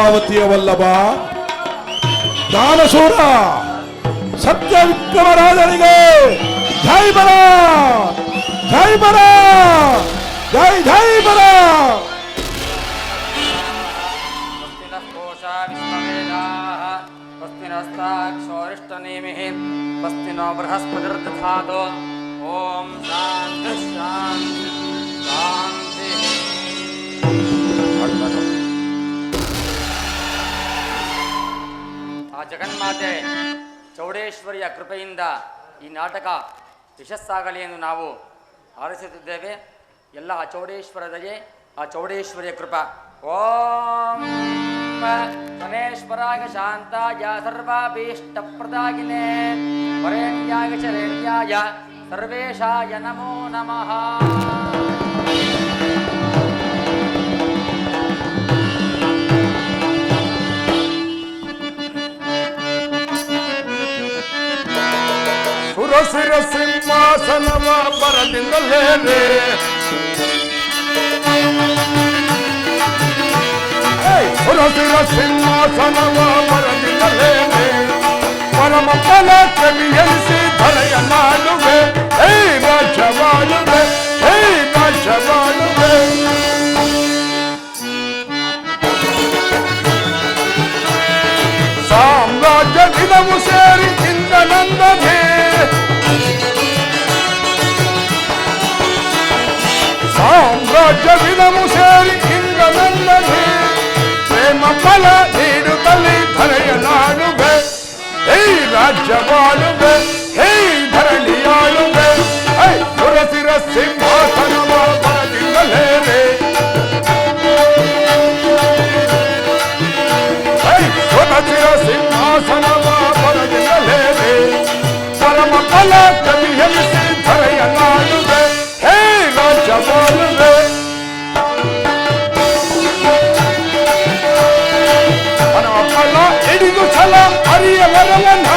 ಅಮರಾವತಿಯ ವಲ್ಲಭ ದಾನಶೂರ ಸತ್ಯ ವಿಕ್ರಮರಾಜನಿಗೆ ಜೈ ಬರ, ಜೈ ಬರ, ಜೈ ಜೈ ಬರ. ಸ್ವಸ್ತಿನೋ ಬೃಹಸ್ಪತಿರ್ದಧಾತು. ಓಂ ಶಾಂತಿ ಶಾಂತಿ ಶಾಂತಿ. ಆ ಜಗನ್ಮಾತೆ ಚೌಡೇಶ್ವರಿಯ ಕೃಪೆಯಿಂದ ಈ ನಾಟಕ ಯಶಸ್ಸಾಗಲಿ ಎಂದು ನಾವು ಹಾರೈಸುತ್ತಿದ್ದೇವೆ. ಎಲ್ಲ ಆ ಚೌಡೇಶ್ವರ ದಯೆ, ಆ ಚೌಡೇಶ್ವರಿಯ ಕೃಪಾ. ಓಂ ಶನೇಶ್ವರಾಯ ಶಾಂತಾಯ ಸರ್ವಾಭೀಷ್ಟಪ್ರದಾಯಿನೇ ವರೇಣ್ಯಾಯ ಚರೇಣ್ಯಾಯ ಸರ್ವೇಶಾಯ ನಮೋ ನಮಃ. ಸುರಸಿರ ಸಿಂಹಾಸನವ ಬರದಿಂದಲೇ ಸುರಸಿರ ಸಿಂಹಾಸನವ ಬರದಿಂದಲೇ ಪರಮ ಫಲ ಕವಿಯಲಿಸಿ ಧರೆಯ ನಾಡುವೆ. ಹೇ ರಾಜವಾಳುವೆ, ಹೇ ರಾಜವಾಳುವೆ. ಸಾಮ್ರಾಜ್ಯ ದಿನವು ಸೇರಿ ಇಂದನಂದನೆ ಸಾಮ್ರಾಜ್ಯ ದಿನವು ಸೇರಿ ಇಂದನಂದನೆ ಪ್ರೇಮ ಫಲ ನೀಡುತ್ತಲೇ ಧರೆಯ ನಾಡುವೆ. ಹೇ ರಾಜ್ಯವಾಳುವೆ, ಹೇ ಧರಣಿಯಾಳುವೆ. ಹೇ ಸುರಸಿರ ಸಿಂಹಾಸನವ ಬರದಿಂದಲೇ ಸುರಸಿರ ಸಿಂಹಾಸನವ ಬರದಿಂದಲೇ ಪರಮ ಫಲ ಕವಿಯಲಿಸಿ ಧರೆಯ ನಾಡುವೆ. ಹೇ ರಾಜ್ಯವಾಳುವೆ. ಪರಮ ಫಲ ಹಿಡಿದು ಛಲ ಹರಿಯವರವನ್ನ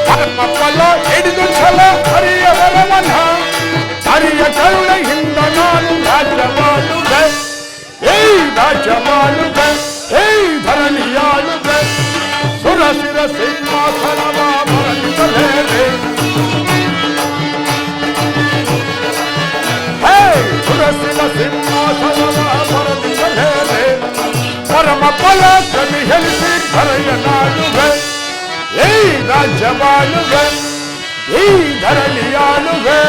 ಪರಮ ಫಲ ಹಿಡಿದು ಛಲ ಹರಿಯವರವನ್ನ ಹರಿಯ ಕರುಣೆಯಿಂದ ನಾನು ರಾಜ್ಯವಾಳುವೆ. ಹೇ ರಾಜ್ಯವಾಳುವೆ, ಹೇ ಧರಣಿಯಾಳುವೆ. ಸುರಸಿರ ಸಿಂಹಾಸನವ ಬರದಿಂದಲೇ ಹೇ ಸುರಸಿರ ಸಿಂಹಾಸನವ ಬರದಿಂದಲೇ ಪರಮ ಫಲ ಕವಿಯಲಿಸಿ ಧರೆಯ ನಾಡುವೆ. ಹೇ ರಾಜ್ಯವಾಳುವೆ, ಹೇ ಧರಣಿಯಾಳುವೆ.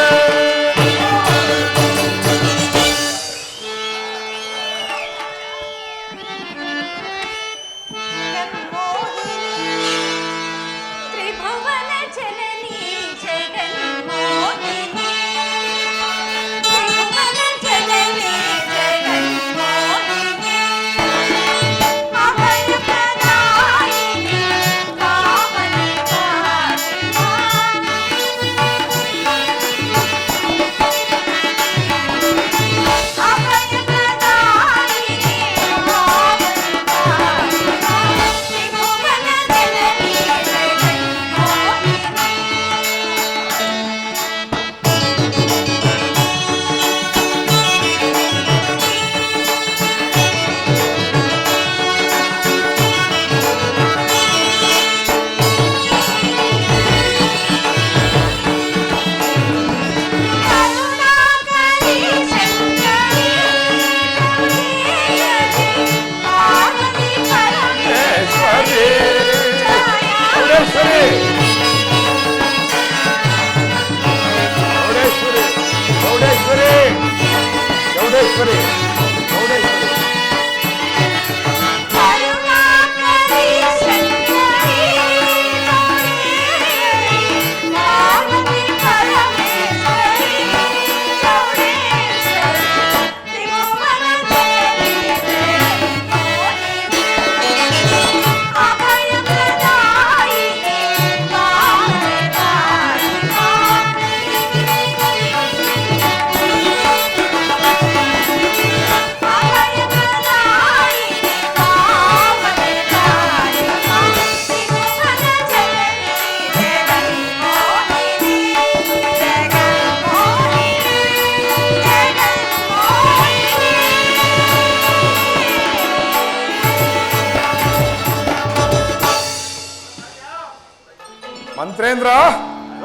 ಮಂತ್ರೇಂದ್ರ,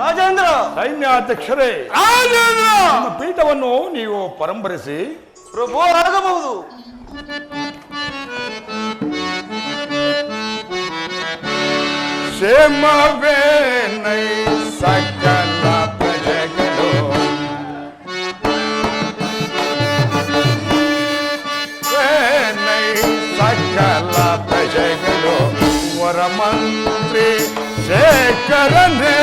ರಾಜೇಂದ್ರ, ಸೈನ್ಯಾಧ್ಯಕ್ಷರೇ, ರಾಜೇಂದ್ರ, ನಿಮ್ಮ ಪೀಠವನ್ನು ನೀವು ಪರಂಪರಿಸಿ. ಪ್ರಭು ಆಗಬಹುದು. ಕ್ಷೇಮವೇ ನೈ ಸಕಲ ಪ್ರಜೆಗಳು, ನೈ ಸಕಲ ಪ್ರಜೆಗಳು, ವರಮಂತ್ರಿ ಶೇಖರನೇ.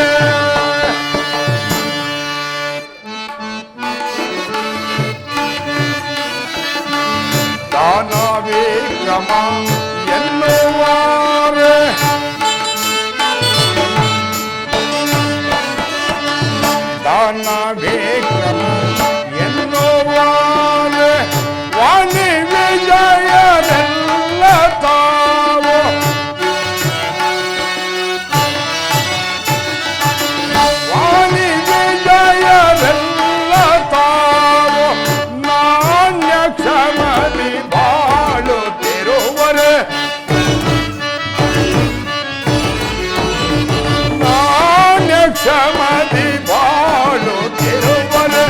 ದಾನ ವಿಕ್ರಮ ಎನ್ನುವಾರೆ, ದಾನ ವಿಕ್ರಮ ಎನ್ನುವಾರೆ, ವಾಣಿ ವಿಜಯರೆಲ್ಲ ತಾವು, ವಾಣಿ ವಿಜಯರೆಲ್ಲ ತಾವು, ನಾಣ್ಯ ಕ್ಷಮದಿ ಬಾಳುತ್ತಿರುವರೆ, ನಾಣ್ಯ ಕ್ಷಮದಿ ಬಾಳುತ್ತಿರುವರೆ,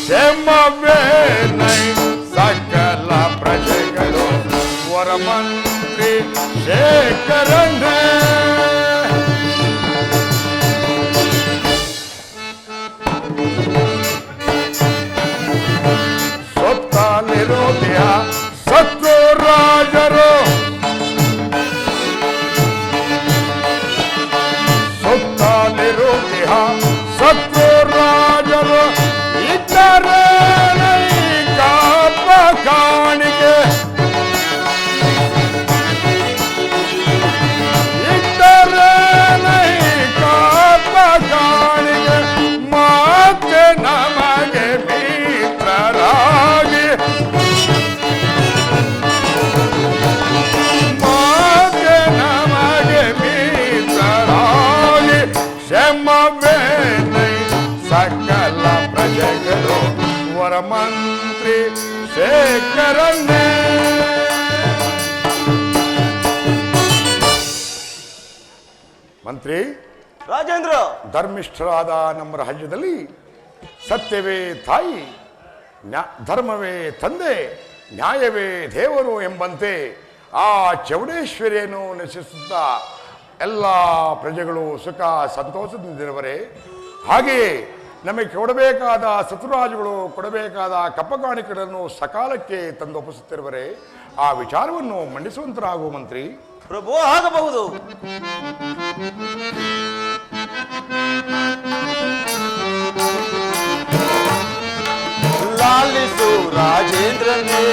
ಕ್ಷಮವೇ ನೈ ಸಕಲ ಪ್ರಜೆಗಳು, ವರಮಂತ್ರಿ ಶೇಖರನೇ. ಸುತ್ತಲಿರುವುದಿಯ ಸತ್ತು ರಾಜರು, ಸುತ್ತಲಿರುವುದಿಯ ಸತ್ತು ರಾಜರು, ಇತರೆ ಕಾಪ ಕಾಣಿಕೆ, ಇತರೆ ಕಾಪ ಕಾಣಿಕೆ, ಮಾತೆ ನಮಗೆ ಮಿತ್ರರಾಗಿ, ಮಾತೆ ನಮಗೆ ಮಿತ್ರರಾಗಿ, ಕ್ಷಮವೇ ನೈ ಸಕಲ ಪ್ರಜೆಗಳು, ವರಮಂತ್ರಿ ಶೇಖರನೇ. ಮಂತ್ರಿ, ರಾಜೇಂದ್ರ, ಧರ್ಮಿಷ್ಠರಾದ ನಮ್ಮ ರಾಜ್ಯದಲ್ಲಿ ಸತ್ಯವೇ ತಾಯಿ, ಧರ್ಮವೇ ತಂದೆ, ನ್ಯಾಯವೇ ದೇವರು ಎಂಬಂತೆ ಆ ಚೌಡೇಶ್ವರಿಯನ್ನು ನೆಲೆಸುತ್ತಾ ಎಲ್ಲ ಪ್ರಜೆಗಳು ಸುಖ ಸಂತೋಷದಿಂದಿರುವರೆ, ಹಾಗೆಯೇ ನಮಗೆ ಕೊಡಬೇಕಾದ ಸತುರಾಜುಗಳು ಕೊಡಬೇಕಾದ ಕಪ್ಪಕಾಣಿಕೆಗಳನ್ನು ಸಕಾಲಕ್ಕೆ ತಂದೊಪ್ಪಿಸುತ್ತಿರುವರೆ, ಆ ವಿಚಾರವನ್ನು ಮಂಡಿಸುವಂತರಾಗುವ ಮಂತ್ರಿ. ಪ್ರಭು ಆಗಬಹುದು. ಲಾಲಿಸು ರಾಜೇಂದ್ರನೇ,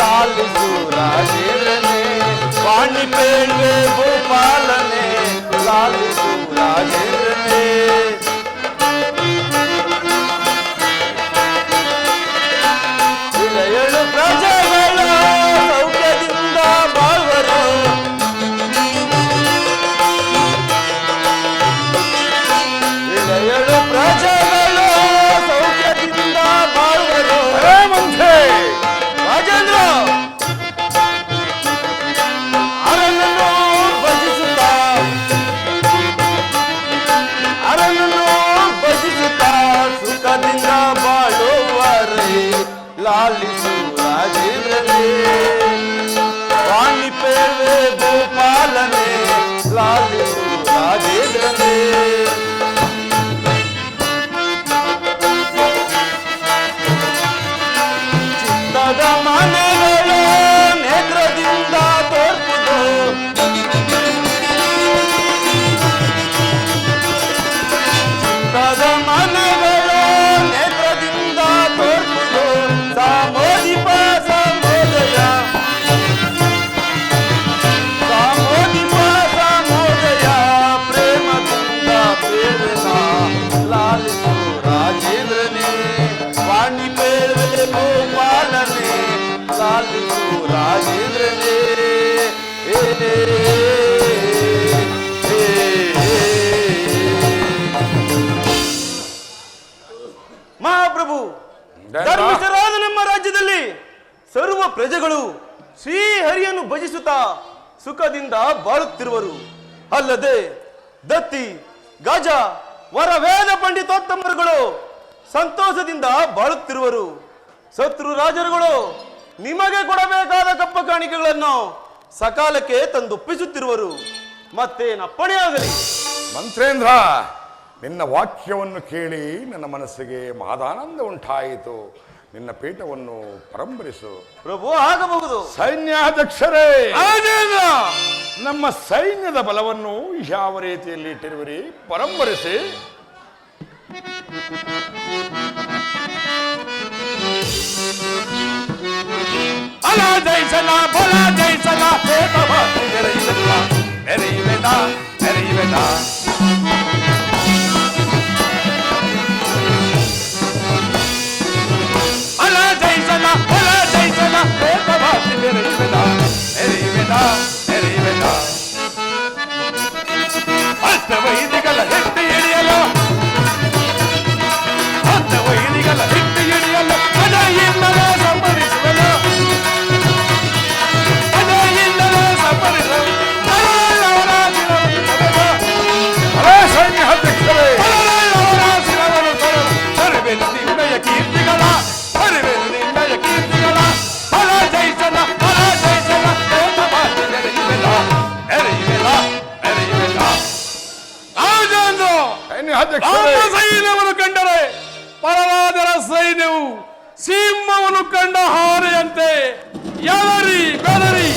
ಲಾಲಿಸು ರಾಜೇಂದ್ರನೇ, ವಾಣಿ ಪೇಳ್ವೆ ಭೂಪಾಲನೆ, ಲಾಲಿಸು ರಾಜೇಂದ್ರನೇ. ಇಳೆಯಳು ಪ್ರಜೆಗಳು ಸೌಖ್ಯದಿಂದ ಬಾಳುವರು, ಇಳೆಯಳು ಪ್ರಜೆಗಳು ಸೌಖ್ಯದಿಂದ ಬಾಳುವರು. ರಾಜೇಂದ್ರ, ಅರನನ್ನು ಭಜಿಸುತ್ತಾ, ಅರನನ್ನು ಭಜಿಸುತ್ತಾ ಸುಖದಿಂದ ಬಾಳುವರೇ, ಲಾಲಿಸು ರಾಜೇಂದ್ರನೇ, ವಾಣಿ ಪೇಳ್ವೆ ಭೂಪಾಲನೆ, ಲಾಲಿಸು ರಾಜೇಂದ್ರನೇ. ಚಿತ್ತದ ಮನೆಗಳು ನೇತ್ರದಿಂದ ತೋರ್ಪುದು, ಚಿತ್ತದ ಮನೆಗಳು ನೇತ್ರದಿಂದ ತೋರ್ಪುದು, ಸಾಮೋದಿ ಭಜಿಸುತ್ತಾ ಸುಖದಿಂದ ಬಾಳುತ್ತಿರುವರು. ಅಲ್ಲದೆ ದತ್ತಿ ಗಜ ವರವೇದ ಪಂಡಿತೋತ್ತಮರುಗಳು ಸಂತೋಷದಿಂದ ಬಾಳುತ್ತಿರುವರು. ಶತ್ರು ರಾಜರುಗಳು ನಿಮಗೆ ಕೊಡಬೇಕಾದ ಕಪ್ಪ ಕಾಣಿಕೆಗಳನ್ನು ಸಕಾಲಕ್ಕೆ ತಂದೊಪ್ಪಿಸುತ್ತಿರುವರು. ಮತ್ತೇನಪ್ಪಣೆಯಾಗಲಿ? ಮಂತ್ರೇಂದ್ರ, ನಿನ್ನ ವಾಕ್ಯವನ್ನು ಕೇಳಿ ನನ್ನ ಮನಸ್ಸಿಗೆ ಮಹದಾನಂದ ಉಂಟಾಯಿತು. ನಿನ್ನ ಪೀಠವನ್ನು ಪರಂಬರಿಸು. ಪ್ರಭು, ಆಗಬಹುದು. ಸೈನ್ಯಾಧ್ಯಕ್ಷರೇ, ನಮ್ಮ ಸೈನ್ಯದ ಬಲವನ್ನು ಯಾವ ರೀತಿಯಲ್ಲಿ ಇಟ್ಟಿರುವಿರಿ? ಪರಂಬರಿಸಿ. ಅಲ ಜೈಸಲ ಬಲ ಜೈಸಲ ಅಲ ಜೈಸಲ ಬಲ ಜೈಸಲ ಅತ್ತ ವೈದಿಗಳ ಹೆಟ್ಟಿ ಹಿಡಿಯಲು ಅತ್ತ ವೈದಿಗಳ ಹೆಟ್ಟಿ ಹಿಡಿಯಲು ಅದಾಯಿಂದಲೇ ಸಂಭರಿಸುವನು ಅದಾಯಿಂದಲೇ ಸಂಭರಿಸುವ ಸೈನ್ಯಾಧ್ಯಕ್ಷರೇ, ಅರಿವೆನು ನಿನ್ನಯ ಕೀರ್ತಿಗಳ ಅರಿವೆನು ನಿನ್ನಯ ಕೀರ್ತಿಗಳ ಫಲ ಜಯಿಸಲ ಫಲ ಜಯಿಸಲ ಎರೆಯುವೆಲ್ಲ ಎರೆಯುವೆಲ್ಲ ಎರೆಯುವೆಲ್ಲ. ಸೈನ್ಯಾಧ್ಯಕ್ಷರೇ, ಸೈನ್ಯವನ್ನು ಕಂಡರೆ ಪರವಾದರ ಸೈನ್ಯವು ಸಿಂಹವನ್ನು ಕಂಡ ಹಾರೆಯಂತೆ ಎಲರಿ ಬೆದರಿ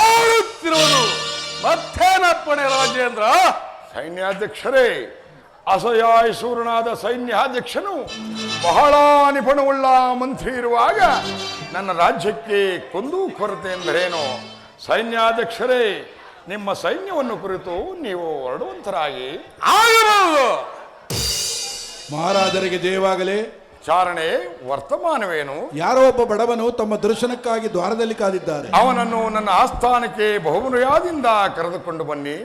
ಓಡುತ್ತಿರುವುದು. ಮತ್ತೇನಪ್ಪಣೆ ರಾಜೇಂದ್ರ? ಸೈನ್ಯಾಧ್ಯಕ್ಷರೇ, ಅಸಹಾಯಸೂರನಾದ ಸೈನ್ಯಾಧ್ಯಕ್ಷನು ಬಹಳ ನಿಪುಣವುಳ್ಳ ಮಂತ್ರಿ ಇರುವಾಗ ನನ್ನ ರಾಜ್ಯಕ್ಕೆ ಕುಂದು ಕೊರತೆ ಎಂದರೇನು? ಸೈನ್ಯಾಧ್ಯಕ್ಷರೇ, ನಿಮ್ಮ ಸೈನ್ಯವನ್ನು ಕುರಿತು ನೀವು ಹೊರಡುವಂತರಾಗಿ. ಆಗಬಹುದು. ಮಹಾರಾಜರಿಗೆ ಜಯವಾಗಲಿ. ಚಾರಣೆ, ವರ್ತಮಾನವೇನು? ಯಾರೋ ಒಬ್ಬ ಬಡವನು ತಮ್ಮ ದರ್ಶನಕ್ಕಾಗಿ ದ್ವಾರದಲ್ಲಿ ಕಾದಿದ್ದಾರೆ. ಅವನನ್ನು ನನ್ನ ಆಸ್ಥಾನಕ್ಕೆ ಬಹುಮರ್ಯಾದಿಂದ ಕರೆದುಕೊಂಡು ಬನ್ನಿ.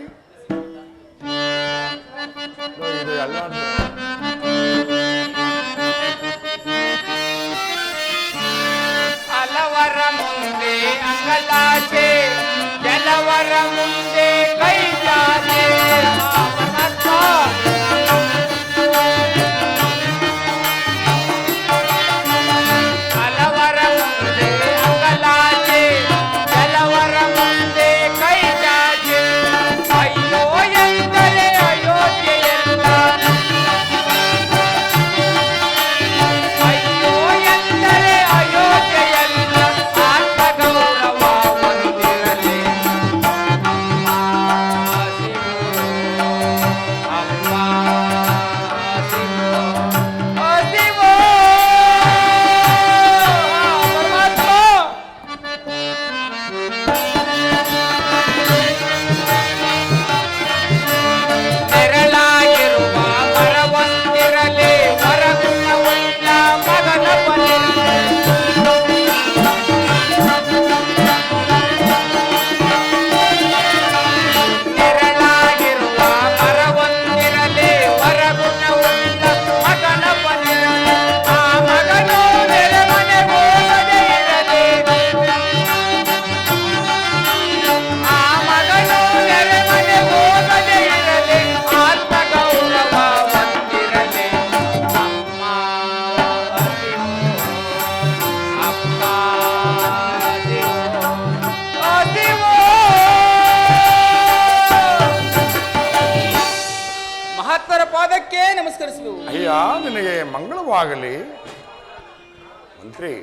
ಇದು ಎಲ್ಲ ಹಲವರ ಮುಂದೆ ಅಂಗಲಾಚೆ, ಕೆಲವರ ಮುಂದೆ ಕೈ ಜಾಚೆ. ಹಲವರ ಮುಂದೆ ಅಂಗಲಾಚೆ, ಕೆಲವರ ಮುಂದೆ ಕೈ ಜಾಚೆ. ಅಯ್ಯೋ ಎಂದರೆ ಅಯೋಧ್ಯೆಯಲ್ಲ, ಅಯ್ಯೋ ಎಂದರೆ ಅಯೋಧ್ಯೆಯಲ್ಲ. ಆತ್ಮಗೌರವ ಹೊಂದಿರಲಿ ನೆರಳಾಗಿರುವ ಮರವೊಂದಿರಲಿ, ಮರಗುಣವುಳ್ಳ ಮಗನ ಬಲಿರಲಿ. ನೆರಳಾಗಿರುವ ಮರವೊಂದಿರಲಿ, ಮರಗುಣವುಳ್ಳ ಮಗನ ಬಲಿರಲಿ. ಆ ಮಗನು ನೆರೆಮನೆ ಹೋಗದೆ ಇರಲಿ, ಆ ಮಗನು ನೆರೆಮನೆ ಹೋಗದೆ ಇರಲಿ. ಆತ್ಮಗೌರವ ಹೊಂದಿರಲಿ. ಅಮ್ಮ ಅದಿವೋ, ಅಪ್ಪ ಅದಿವೋ, ಅದಿವೋ. ಮಹಾತ್ಮರ ಪಾದಕ್ಕೆ ನಮಸ್ಕರಿಸುವುದು. ಅಯ್ಯ, ನಿನಗೆ ಮಂಗಳವಾಗಲಿ. ಮಂತ್ರಿ,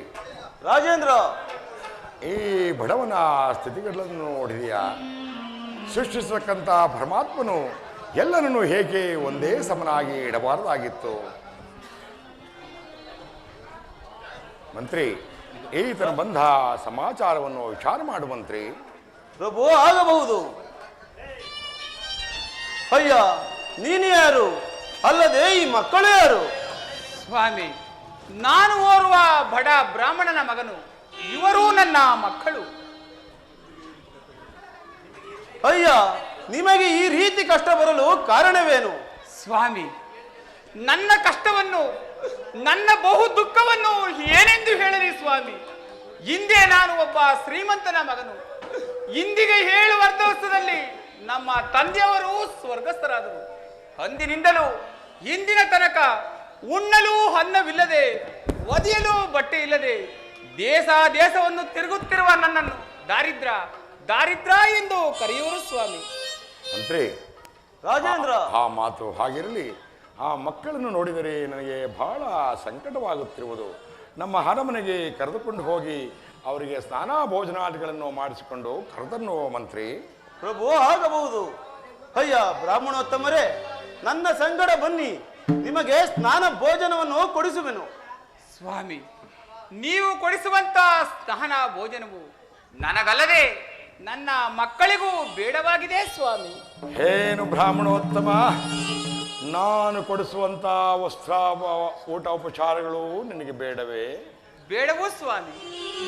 ರಾಜೇಂದ್ರ, ಈ ಬಡವನ ಸ್ಥಿತಿಗಳನ್ನು ನೋಡಿದೆಯಾ? ಸೃಷ್ಟಿಸತಕ್ಕಂಥ ಪರಮಾತ್ಮನು ಎಲ್ಲರನ್ನು ಹೇಗೆ ಒಂದೇ ಸಮನಾಗಿ ಇಡಬಾರದಾಗಿತ್ತು? ಮಂತ್ರಿ, ಈತನ ಬಂಧ ಸಮಾಚಾರವನ್ನು ವಿಚಾರ ಮಾಡು ಮಂತ್ರಿ. ಪ್ರಭು, ಆಗಬಹುದು. ಅಯ್ಯ, ನೀನು ಯಾರು? ಅಲ್ಲದೆ ಈ ಮಕ್ಕಳು ಯಾರು? ಸ್ವಾಮಿ, ನಾನು ಓರ್ವ ಬಡ ಬ್ರಾಹ್ಮಣನ ಮಗನು. ಇವರೂ ನನ್ನ ಮಕ್ಕಳು. ಅಯ್ಯ, ನಿಮಗೆ ಈ ರೀತಿ ಕಷ್ಟ ಬರಲು ಕಾರಣವೇನು? ಸ್ವಾಮಿ, ನನ್ನ ಕಷ್ಟವನ್ನು, ನನ್ನ ಬಹು ದುಃಖವನ್ನು ಏನೆಂದು ಹೇಳಲಿ ಸ್ವಾಮಿ. ಹಿಂದೆ ನಾನು ಒಬ್ಬ ಶ್ರೀಮಂತನ ಮಗನು. ಇಂದಿಗೆ 7 ವರ್ಷದಲ್ಲಿ ನಮ್ಮ ತಂದೆಯವರು ಸ್ವರ್ಗಸ್ಥರಾದರು. ಅಂದಿನಿಂದಲೂ ಇಂದಿನ ತನಕ ಉಣ್ಣಲು ಅನ್ನವಿಲ್ಲದೆ, ಒದೆಯಲು ಬಟ್ಟೆ ಇಲ್ಲದೆ ದೇಶವನ್ನು ತಿರುಗುತ್ತಿರುವ ನನ್ನನ್ನು ದಾರಿದ್ರ ಎಂದು ಕರೆಯುವರು ಸ್ವಾಮಿ. ಮಂತ್ರಿ, ರಾಜೇಂದ್ರ, ಆ ಮಾತು ಹಾಗಿರಲಿ. ಆ ಮಕ್ಕಳನ್ನು ನೋಡಿದರೆ ನನಗೆ ಬಹಳ ಸಂಕಟವಾಗುತ್ತಿರುವುದು. ನಮ್ಮ ಅರಮನೆಗೆ ಕರೆದುಕೊಂಡು ಹೋಗಿ ಅವರಿಗೆ ಸ್ನಾನ ಭೋಜನಾದಿಗಳನ್ನು ಮಾಡಿಸಿಕೊಂಡು ಕರೆದನ್ನು ಮಂತ್ರಿ. ಪ್ರಭು ಆಗಬಹುದು. ಅಯ್ಯ ಬ್ರಾಹ್ಮಣೋತ್ತಮರೇ, ನನ್ನ ಸಂಗಡ ಬನ್ನಿ, ನಿಮಗೆ ಸ್ನಾನ ಭೋಜನವನ್ನು ಕೊಡಿಸುವೆನು. ಸ್ವಾಮಿ, ನೀವು ಕೊಡಿಸುವಂತ ಸ್ನಾನ ಭೋಜನವು ನನಗಲ್ಲದೆ ನನ್ನ ಮಕ್ಕಳಿಗೂ ಬೇಡವಾಗಿದೆ ಸ್ವಾಮಿ. ಏನು ಬ್ರಾಹ್ಮಣೋತ್ತಮ, ನಾನು ಕೊಡಿಸುವಂತ ವಸ್ತ್ರ ಊಟ ಉಪಚಾರಗಳು ನಿನಗೆ ಬೇಡವೇ? ಬೇಡವೂ ಸ್ವಾಮಿ.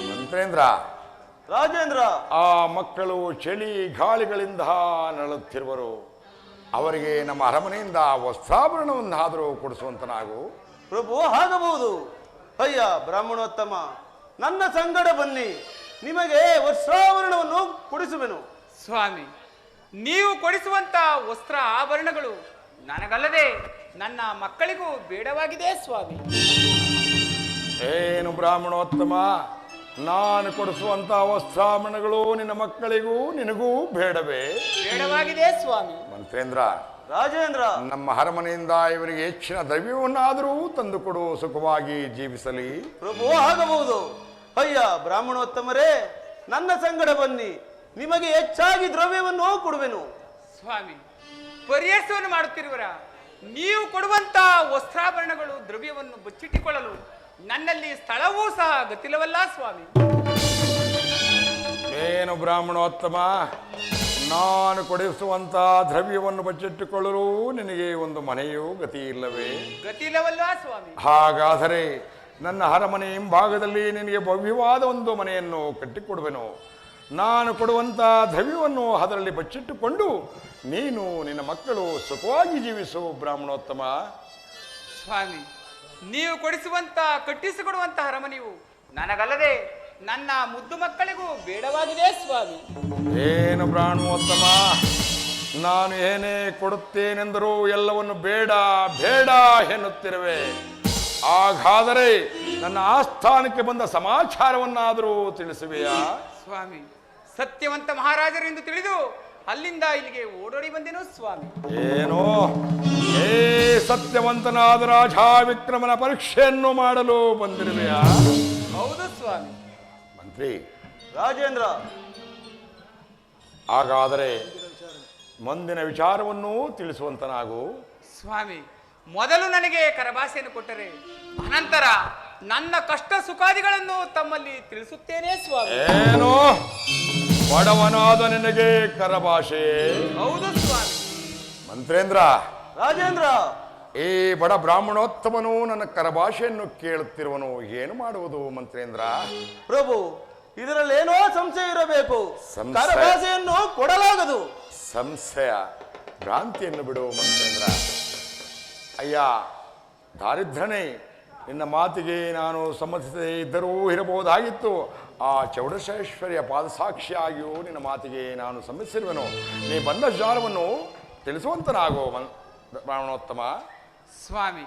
ಮಂತ್ರೇಂದ್ರ, ರಾಜೇಂದ್ರ, ಆ ಮಕ್ಕಳು ಚಳಿ ಗಾಳಿಗಳಿಂದ ನರಳುತ್ತಿರುವರು. ಅವರಿಗೆ ನಮ್ಮ ಅರಮನೆಯಿಂದ ವಸ್ತ್ರಾಭರಣವನ್ನಾದರೂ ಕೊಡಿಸುವಂತನಾಗು. ಪ್ರಭು ಆಗಬಹುದು. ಅಯ್ಯ ಬ್ರಾಹ್ಮಣೋತ್ತಮ, ನನ್ನ ಸಂಗಡ ಬನ್ನಿ, ನಿಮಗೆ ವಸ್ತ್ರಾಭರಣವನ್ನು ಕೊಡಿಸುವೆನು. ಸ್ವಾಮಿ, ನೀವು ಕೊಡಿಸುವಂತ ವಸ್ತ್ರ ಆಭರಣಗಳು ನನಗಲ್ಲದೆ ನನ್ನ ಮಕ್ಕಳಿಗೂ ಬೇಡವಾಗಿದೆ ಸ್ವಾಮಿ. ಏನು ಬ್ರಾಹ್ಮಣೋತ್ತಮ, ನಾನು ಕೊಡಿಸುವಂತ ವಸ್ತ್ರಾಭರಣಗಳು ನಿನ್ನ ಮಕ್ಕಳಿಗೂ ನಿನಗೂ ಬೇಡವೇ? ಬೇಡವಾಗಿದೆ ಸ್ವಾಮಿ. ಮಂತ್ರೇಂದ್ರ, ರಾಜೇಂದ್ರ, ನಮ್ಮ ಅರಮನೆಯಿಂದ ಇವರಿಗೆ ಹೆಚ್ಚಿನ ದ್ರವ್ಯವನ್ನಾದರೂ ತಂದುಕೊಡು, ಸುಖವಾಗಿ ಜೀವಿಸಲಿ. ಪ್ರಭು ಆಗಬಹುದು. ಅಯ್ಯ ಬ್ರಾಹ್ಮಣೋತ್ತಮರೇ, ನನ್ನ ಸಂಗಡ ಬನ್ನಿ, ನಿಮಗೆ ಹೆಚ್ಚಾಗಿ ದ್ರವ್ಯವನ್ನು ಕೊಡುವೆನು. ಸ್ವಾಮಿ, ಪರಿಹಾಸವನ್ನು ಮಾಡುತ್ತಿರುವರ ನೀವು ಕೊಡುವಂತ ವಸ್ತ್ರಾಭರಣಗಳು ದ್ರವ್ಯವನ್ನು ಬಚ್ಚಿಟ್ಟುಕೊಳ್ಳಲು ನನ್ನಲ್ಲಿ ಸ್ಥಳವೂ ಸಹ ಗತಿಲವಲ್ಲ ಸ್ವಾಮಿ. ಏನು ಬ್ರಾಹ್ಮಣೋತ್ತಮ, ನಾನು ಕೊಡಿಸುವಂತ ದ್ರವ್ಯವನ್ನು ಬಚ್ಚಿಟ್ಟುಕೊಳ್ಳಲು ನಿನಗೆ ಒಂದು ಮನೆಯೂ ಗತಿ ಇಲ್ಲವೇ? ಗತಿಲವಲ್ಲ ಸ್ವಾಮಿ. ಹಾಗಾದರೆ ನನ್ನ ಅರಮನೆ ಹಿಂಭಾಗದಲ್ಲಿ ನಿನಗೆ ಭವ್ಯವಾದ ಒಂದು ಮನೆಯನ್ನು ಕಟ್ಟಿಕೊಡುವೆನು. ನಾನು ಕೊಡುವಂತ ದ್ರವ್ಯವನ್ನು ಅದರಲ್ಲಿ ಬಚ್ಚಿಟ್ಟುಕೊಂಡು ನೀನು ನಿನ್ನ ಮಕ್ಕಳು ಸುಖವಾಗಿ ಜೀವಿಸು ಬ್ರಾಹ್ಮಣೋತ್ತಮ. ಸ್ವಾಮಿ, ನೀವು ಕಟ್ಟಿಸಿಕೊಡುವಂತ ಅರಮನೆಯು ನನಗಲ್ಲದೆ ನನ್ನ ಮುದ್ದು ಮಕ್ಕಳಿಗೂ ಬೇಡವಾಗಿದೆ ಸ್ವಾಮಿ. ಏನು ಬ್ರಾಹ್ಮಣೋತ್ತಮ, ನಾನು ಏನೇ ಕೊಡುತ್ತೇನೆಂದರೂ ಎಲ್ಲವನ್ನು ಬೇಡ ಬೇಡ ಎನ್ನುತ್ತಿರುವೆ. ಹಾಗಾದರೆ ನನ್ನ ಆಸ್ಥಾನಕ್ಕೆ ಬಂದ ಸಮಾಚಾರವನ್ನಾದರೂ ತಿಳಿಸುವೆಯಾ? ಸ್ವಾಮಿ, ಸತ್ಯವಂತ ಮಹಾರಾಜರೆಂದು ತಿಳಿದು ಅಲ್ಲಿಂದ ಇಲ್ಲಿಗೆ ಓಡೋಡಿ ಬಂದೆನು ಸ್ವಾಮಿ. ಏನೋ ಏ ಸತ್ಯವಂತನಾದ ರಾಜ ವಿಕ್ರಮನ ಪರೀಕ್ಷೆಯನ್ನು ಮಾಡಲು ಬಂದಿರುವೆಯಾ? ಹೌದು ಸ್ವಾಮಿ. ಮಂತ್ರಿ, ರಾಜೇಂದ್ರ, ಹಾಗಾದರೆ ಮುಂದಿನ ವಿಚಾರವನ್ನು ತಿಳಿಸುವಂತನಾಗು. ಸ್ವಾಮಿ, ಮೊದಲು ನನಗೆ ಕರಭಾಷೆಯನ್ನು ಕೊಟ್ಟರೆ ಅನಂತರ ನನ್ನ ಕಷ್ಟ ಸುಖಾದಿಗಳನ್ನು ತಮ್ಮಲ್ಲಿ ತಿಳಿಸುತ್ತೇನೆ ಸ್ವಾಮಿ. ಏನೋ ಬಡವನಾದ ನಿನಗೆ ಕರಭಾಷೆ? ಹೌದು ಸ್ವಾಮಿ. ಮಂತ್ರೇಂದ್ರ, ರಾಜೇಂದ್ರ, ಈ ಬಡ ಬ್ರಾಹ್ಮಣೋತ್ತಮನು ನನ್ನ ಕರಭಾಷೆಯನ್ನು ಕೇಳುತ್ತಿರುವನು, ಏನು ಮಾಡುವುದು ಮಂತ್ರೇಂದ್ರ? ಪ್ರಭು, ಇದರಲ್ಲೇನೋ ಸಂಶಯ ಇರಬೇಕು. ಸಂಶಯ? ಕರಭಾಷೆಯನ್ನು ಕೊಡಲಾಗದು. ಸಂಶಯ ಭ್ರಾಂತಿಯನ್ನು ಬಿಡು ಮಂತ್ರೇಂದ್ರ. ಅಯ್ಯ ದಾರಿದ್ರನೇ, ನಿನ್ನ ಮಾತಿಗೆ ನಾನು ಸಮ್ಮತಿಸದೇ ಇದ್ದರೂ ಇರಬಹುದಾಗಿತ್ತು. ಆ ಚೌಡಶೇಶ್ವರಿಯ ಪಾದಸಾಕ್ಷಿಯಾಗಿಯೂ ನಿನ್ನ ಮಾತಿಗೆ ನಾನು ಸಮ್ಮತಿಸಿರುವೆನು. ನೀ ಬಂದ ಜಾರವನ್ನು ತಿಳಿಸುವಂತನಾಗೋ ಬ್ರಾಹ್ಮಣೋತ್ತಮ. ಸ್ವಾಮಿ,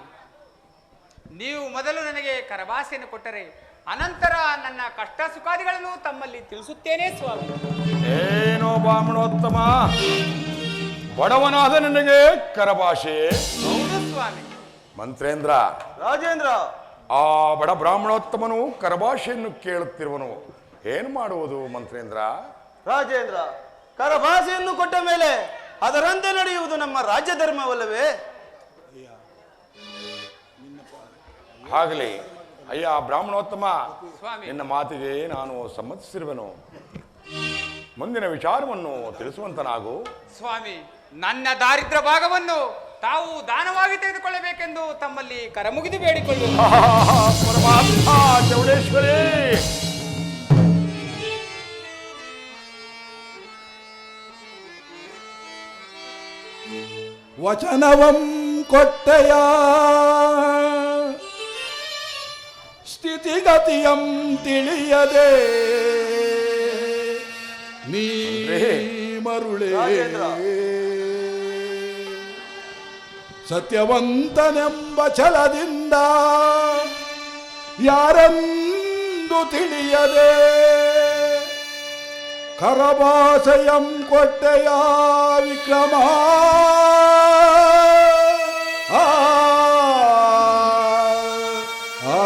ನೀವು ಮೊದಲು ನನಗೆ ಕರಭಾಷೆಯನ್ನು ಕೊಟ್ಟರೆ ಅನಂತರ ನನ್ನ ಕಷ್ಟ ಸುಖಾದಿಗಳನ್ನು ತಮ್ಮಲ್ಲಿ ತಿಳಿಸುತ್ತೇನೆ ಸ್ವಾಮಿ. ಏನೋ ಬ್ರಾಹ್ಮಣೋತ್ತಮ, ಬಡವನಾದ ನಿನಗೆ ಕರಭಾಷೆ? ಹೌದು ಸ್ವಾಮಿ. ಮಂತ್ರೇಂದ್ರ, ರಾಜೇಂದ್ರ, ಆ ಬಡ ಬ್ರಾಹ್ಮಣೋತ್ತಮನು ಕರಭಾಷೆಯನ್ನು ಕೇಳುತ್ತಿರುವನು, ಏನು ಮಾಡುವುದು ಮಂತ್ರೇಂದ್ರ? ರಾಜೇಂದ್ರ, ಕರಭಾಷೆಯನ್ನು ಕೊಟ್ಟ ಮೇಲೆ ಅದರಂತೆ ನಡೆಯುವುದು ನಮ್ಮ ರಾಜ್ಯ ಧರ್ಮವಲ್ಲವೇ? ಆಗಲಿ ಅಯ್ಯ ಬ್ರಾಹ್ಮಣೋತ್ತಮ, ಸ್ವಾಮಿ. ನಿನ್ನ ಮಾತಿಗೆ ನಾನು ಸಮ್ಮತಿಸಿರುವೆನು. ಮುಂದಿನ ವಿಚಾರವನ್ನು ತಿಳಿಸುವಂತನಾಗು. ಸ್ವಾಮಿ, ನನ್ನ ದಾರಿದ್ರ ಭಾಗವನ್ನು ತಾವು ದಾನವಾಗಿ ತೆಗೆದುಕೊಳ್ಳಬೇಕೆಂದು ತಮ್ಮಲ್ಲಿ ಕರಮುಗಿದು ಬೇಡಿಕೊಳ್ಳುವುದು. ಪರಮಾತ್ಮ ಚೌಡೇಶ್ವರಿ, ವಚನವಂ ಕೊಟ್ಟೆಯ ಸ್ಥಿತಿಗತಿಯಂ ತಿಳಿಯದೆ ನೀ ಮರುಳೇ ರಾಜೇಂದ್ರ. ಸತ್ಯವಂತನೆಂಬ ಛಲದಿಂದ ಯಾರೆಂದು ತಿಳಿಯದೆ ಕರಭಾಷೆಯಂ ಕೊಟ್ಟೆಯ ವಿಕ್ರಮ ಆ ಆ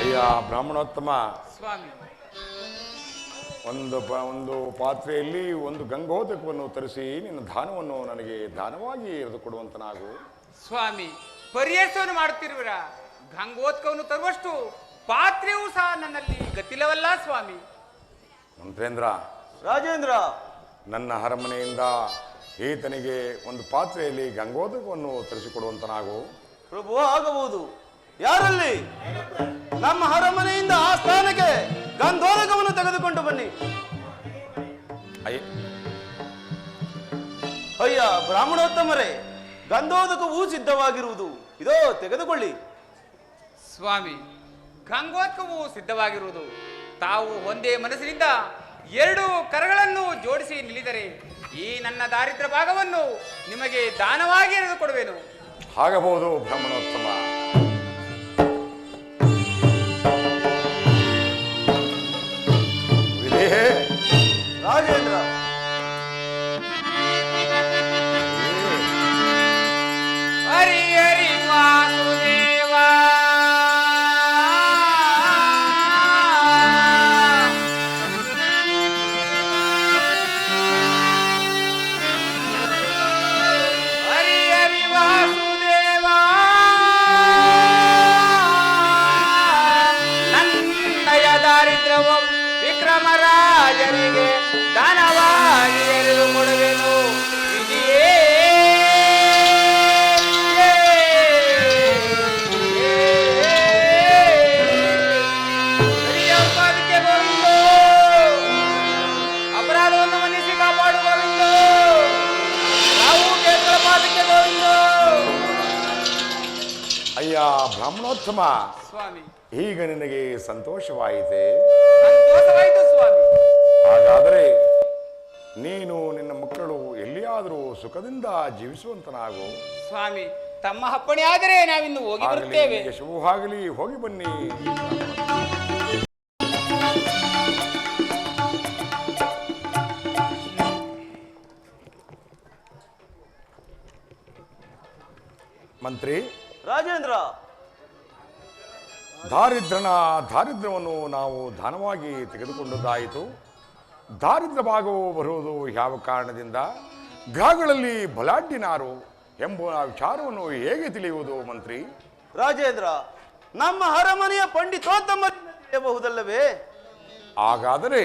ಅಯ್ಯ ಬ್ರಾಹ್ಮಣೋತ್ತಮ, ಸ್ವಾಮಿ. ಒಂದು ಪಾತ್ರೆಯಲ್ಲಿ ಒಂದು ಗಂಗೋದಕವನ್ನು ತರಿಸಿ ನಿನ್ನ ದಾನವನ್ನು ನನಗೆ ದಾನವಾಗಿ ಎರೆದು ಕೊಡುವಂತನಾಗು. ಸ್ವಾಮಿ, ಪರಿಹರಿಸವನ್ನು ಮಾಡುತ್ತಿರುವಿರ. ಗಂಗೋತ್ಕವನ್ನು ತರುವಷ್ಟು ಪಾತ್ರೆಯೂ ಸಹ ನನ್ನಲ್ಲಿ ಗತಿಲವಲ್ಲ ಸ್ವಾಮಿ. ಮಂತ್ರೇಂದ್ರ, ರಾಜೇಂದ್ರ, ನನ್ನ ಅರಮನೆಯಿಂದ ಈತನಿಗೆ ಒಂದು ಪಾತ್ರೆಯಲ್ಲಿ ಗಂಗೋದಕವನ್ನು ತರಿಸಿಕೊಡುವಂತನಾಗು. ಪ್ರಭು ಆಗಬಹುದು. ಯಾರಲ್ಲಿ? ನಮ್ಮ ಅರಮನೆಯಿಂದ ಆ ಸ್ಥಾನಕ್ಕೆ ಗಂಧೋದಕವನ್ನು ತೆಗೆದುಕೊಂಡು ಬನ್ನಿ. ಅಯ್ಯ, ಅಯ್ಯ ಬ್ರಾಹ್ಮಣೋತ್ತಮರೇ, ಗಂಧೋದಕವು ಸಿದ್ಧವಾಗಿರುವುದು. ಇದೋ ತೆಗೆದುಕೊಳ್ಳಿ. ಸ್ವಾಮಿ, ಗಂಗೋತ್ಕವು ಸಿದ್ಧವಾಗಿರುವುದು. ತಾವು ಒಂದೇ ಮನಸ್ಸಿನಿಂದ ಎರಡು ಕರಗಳನ್ನು ಜೋಡಿಸಿ ನಿಲ್ಲಿದರೆ ಈ ನನ್ನ ದಾರಿದ್ರ್ಯ ಭಾಗವನ್ನು ನಿಮಗೆ ದಾನವಾಗಿ ಎರೆದು ಕೊಡುವೆನು. ಆಗಬಹುದು ಬ್ರಾಹ್ಮಣೋತ್ತಮ. ವಿಧೇ ರಾಜೇಂದ್ರ, ಹರಿ ಹರಿ ವಾಸುದೇವ. ಹರಿ ಹರಿ ವಾಸುದೇವ. ನನ್ನಯ ದಾರಿದ್ರ್ಯವಂ ವಿಕ್ರಮರಾಜರಿಗೆ ದಾನವಾಗಿ ಎರೆದು ಕೊಡುವೆನು. ವಿಧಿಯೇ ಸರಿಯಾಗಿ ಗೋವಿಂದ, ಅಪರಾಧವನ್ನು ಮನ್ನಿಸಿ ಕಾಪಾಡು ಗೋವಿಂದ. ನಾವು ಕೇಳುವ ಪಾದಕ್ಕೆ ಗೋವಿಂದ. ಅಯ್ಯ ಬ್ರಾಹ್ಮಣೋತ್ತಮ, ಸ್ವಾಮಿ, ಈಗ ನಿನಗೆ ಸಂತೋಷವಾಯಿತೆ? ಸಂತೋಷವಾಯಿತು ಸ್ವಾಮಿ. ಹಾಗಾದರೆ ನೀನು ನಿನ್ನ ಮಕ್ಕಳು ಎಲ್ಲಿಯಾದರೂ ಸುಖದಿಂದ ಜೀವಿಸುವಂತನಾಗು. ಸ್ವಾಮಿ, ತಮ್ಮ ಅಪ್ಪಣೆ ಆದರೆ ನಾವಿನ್ನು ಹೋಗಿ ಆಗಲಿ, ಬರುತ್ತೇವೆ. ನಿನಗೆ ಶುಭವಾಗಲಿ. ಹೋಗಿ ಬನ್ನಿ. ಮಂತ್ರಿ, ರಾಜೇಂದ್ರ, ದಾರಿದ್ರ್ಯವನ್ನು ನಾವು ದಾನವಾಗಿ ತೆಗೆದುಕೊಂಡದ್ದಾಯಿತು. ದಾರಿದ್ರ್ಯ ಭಾಗವು ಬರುವುದು ಯಾವ ಕಾರಣದಿಂದ, ಗ್ರಹಗಳಲ್ಲಿ ಬಲಾಢ್ಯನಾರು ಎಂಬ ವಿಚಾರವನ್ನು ಹೇಗೆ ತಿಳಿಯುವುದು ಮಂತ್ರಿ? ರಾಜೇಂದ್ರ, ನಮ್ಮ ಅರಮನೆಯ ಪಂಡಿತೋತ್ತಮ ತಿಳಿಯಬಹುದಲ್ಲವೇ? ಹಾಗಾದರೆ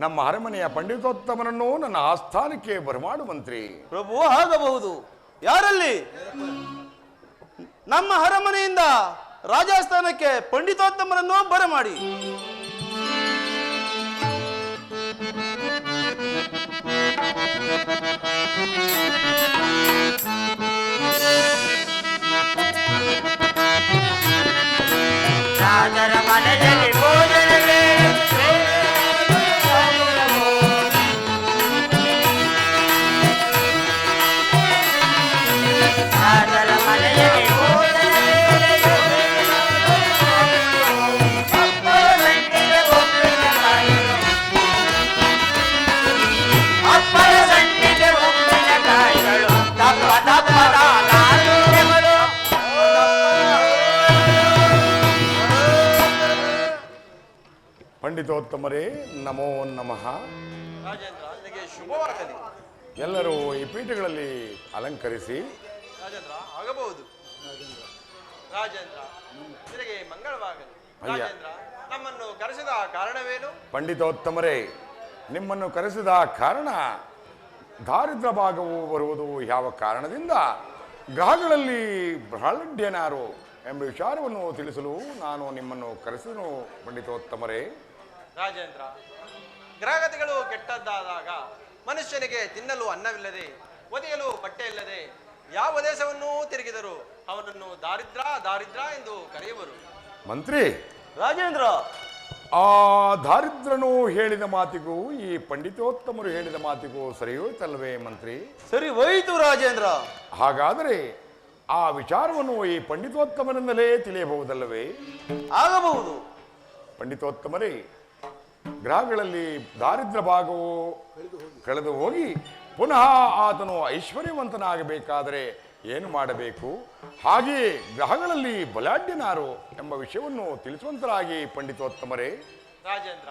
ನಮ್ಮ ಅರಮನೆಯ ಪಂಡಿತೋತ್ತಮನನ್ನು ನನ್ನ ಆಸ್ಥಾನಕ್ಕೆ ಬರಮಾಡು ಮಂತ್ರಿ. ಪ್ರಭು ಆಗಬಹುದು. ಯಾರಲ್ಲಿ? ನಮ್ಮ ಅರಮನೆಯಿಂದ ರಾಜಸ್ಥಾನಕ್ಕೆ ಪಂಡಿತೋತ್ತಮರನ್ನು ಬರಮಾಡಿ. ರಾಜರ ಮನೆಯಲ್ಲಿ ಭೋಜನವೇ ರಾಜರ ಮನೆಯಲ್ಲಿ ಅಪ್ಪನ ಸಂಡಿಗೆ ಉಪ್ಪಿನಕಾಯಿಗಳು ತಪ್ಪ ತಪ್ಪದ ನಾಲ್ಗೆಗಳು. ಪಂಡಿತೋತ್ತಮರೇ, ನಮೋ ನಮಃ. ರಾಜೇಂದ್ರ, ನಿನಗೆ ಶುಭವಾಗಲಿ. ಎಲ್ಲರೂ ಈ ಪೀಠಗಳಲ್ಲಿ ಅಲಂಕರಿಸಿ. ರಾಜೇಂದ್ರ ಆಗಬಹುದು. ರಾಜೇಂದ್ರ, ನಿನಗೆ ಮಂಗಳವಾಗಲಿ. ಅಯ್ಯ. ರಾಜೇಂದ್ರ, ನಮ್ಮನ್ನು ಕರೆಸಿದ ಕಾರಣವೇನು? ಪಂಡಿತೋತ್ತಮರೇ, ನಿಮ್ಮನ್ನು ಕರೆಸಿದ ಕಾರಣ ದಾರಿದ್ರ್ಯ ಭಾಗವು ಬರುವುದು ಯಾವ ಕಾರಣದಿಂದ, ಗ್ರಹಗಳಲ್ಲಿ ಬಲಾಢ್ಯನಾರು ಎಂಬ ವಿಚಾರವನ್ನು ತಿಳಿಸಲು ನಾನು ನಿಮ್ಮನ್ನು ಕರೆಸಿದನು ಪಂಡಿತೋತ್ತಮರೇ. ರಾಜೇಂದ್ರ, ಗ್ರಹಗತಿಗಳು ಕೆಟ್ಟದ್ದಾದಾಗ ಮನುಷ್ಯನಿಗೆ ತಿನ್ನಲು ಅನ್ನವಿಲ್ಲದೆ ಒದೆಯಲು ಬಟ್ಟೆ ಇಲ್ಲದೆ ಯಾವ ದೇಶವನ್ನೂ ತಿರುಗಿದರು ಅವನನ್ನು ದಾರಿದ್ರ ದಾರಿದ್ರ ಎಂದು ಕರೆಯುವರು. ಮಂತ್ರಿ, ರಾಜೇಂದ್ರ, ಆ ದಾರಿದ್ರನು ಹೇಳಿದ ಮಾತಿಗೂ ಈ ಪಂಡಿತೋತ್ತಮರು ಹೇಳಿದ ಮಾತಿಗೂ ಸರಿ ಹೋಯ್ತಲ್ವೇ ಮಂತ್ರಿ? ಸರಿ ಹೋಯಿತು ರಾಜೇಂದ್ರ. ಹಾಗಾದರೆ ಆ ವಿಚಾರವನ್ನು ಈ ಪಂಡಿತೋತ್ತಮರಿಂದಲೇ ತಿಳಿಯಬಹುದಲ್ಲವೇ? ಆಗಬಹುದು. ಪಂಡಿತೋತ್ತಮರೇ, ಗ್ರಹಗಳಲ್ಲಿ ದಾರಿದ್ರ ಭಾಗವು ಕಳೆದು ಹೋಗಿ ಪುನಃ ಆತನು ಐಶ್ವರ್ಯವಂತನಾಗಬೇಕಾದರೆ ಏನು ಮಾಡಬೇಕು? ಹಾಗೆಯೇ ಗ್ರಹಗಳಲ್ಲಿ ಬಲಾಢ್ಯನಾರು ಎಂಬ ವಿಷಯವನ್ನು ತಿಳಿಸುವಂತರಾಗಿ ಪಂಡಿತೋತ್ತಮರೇ. ರಾಜೇಂದ್ರ,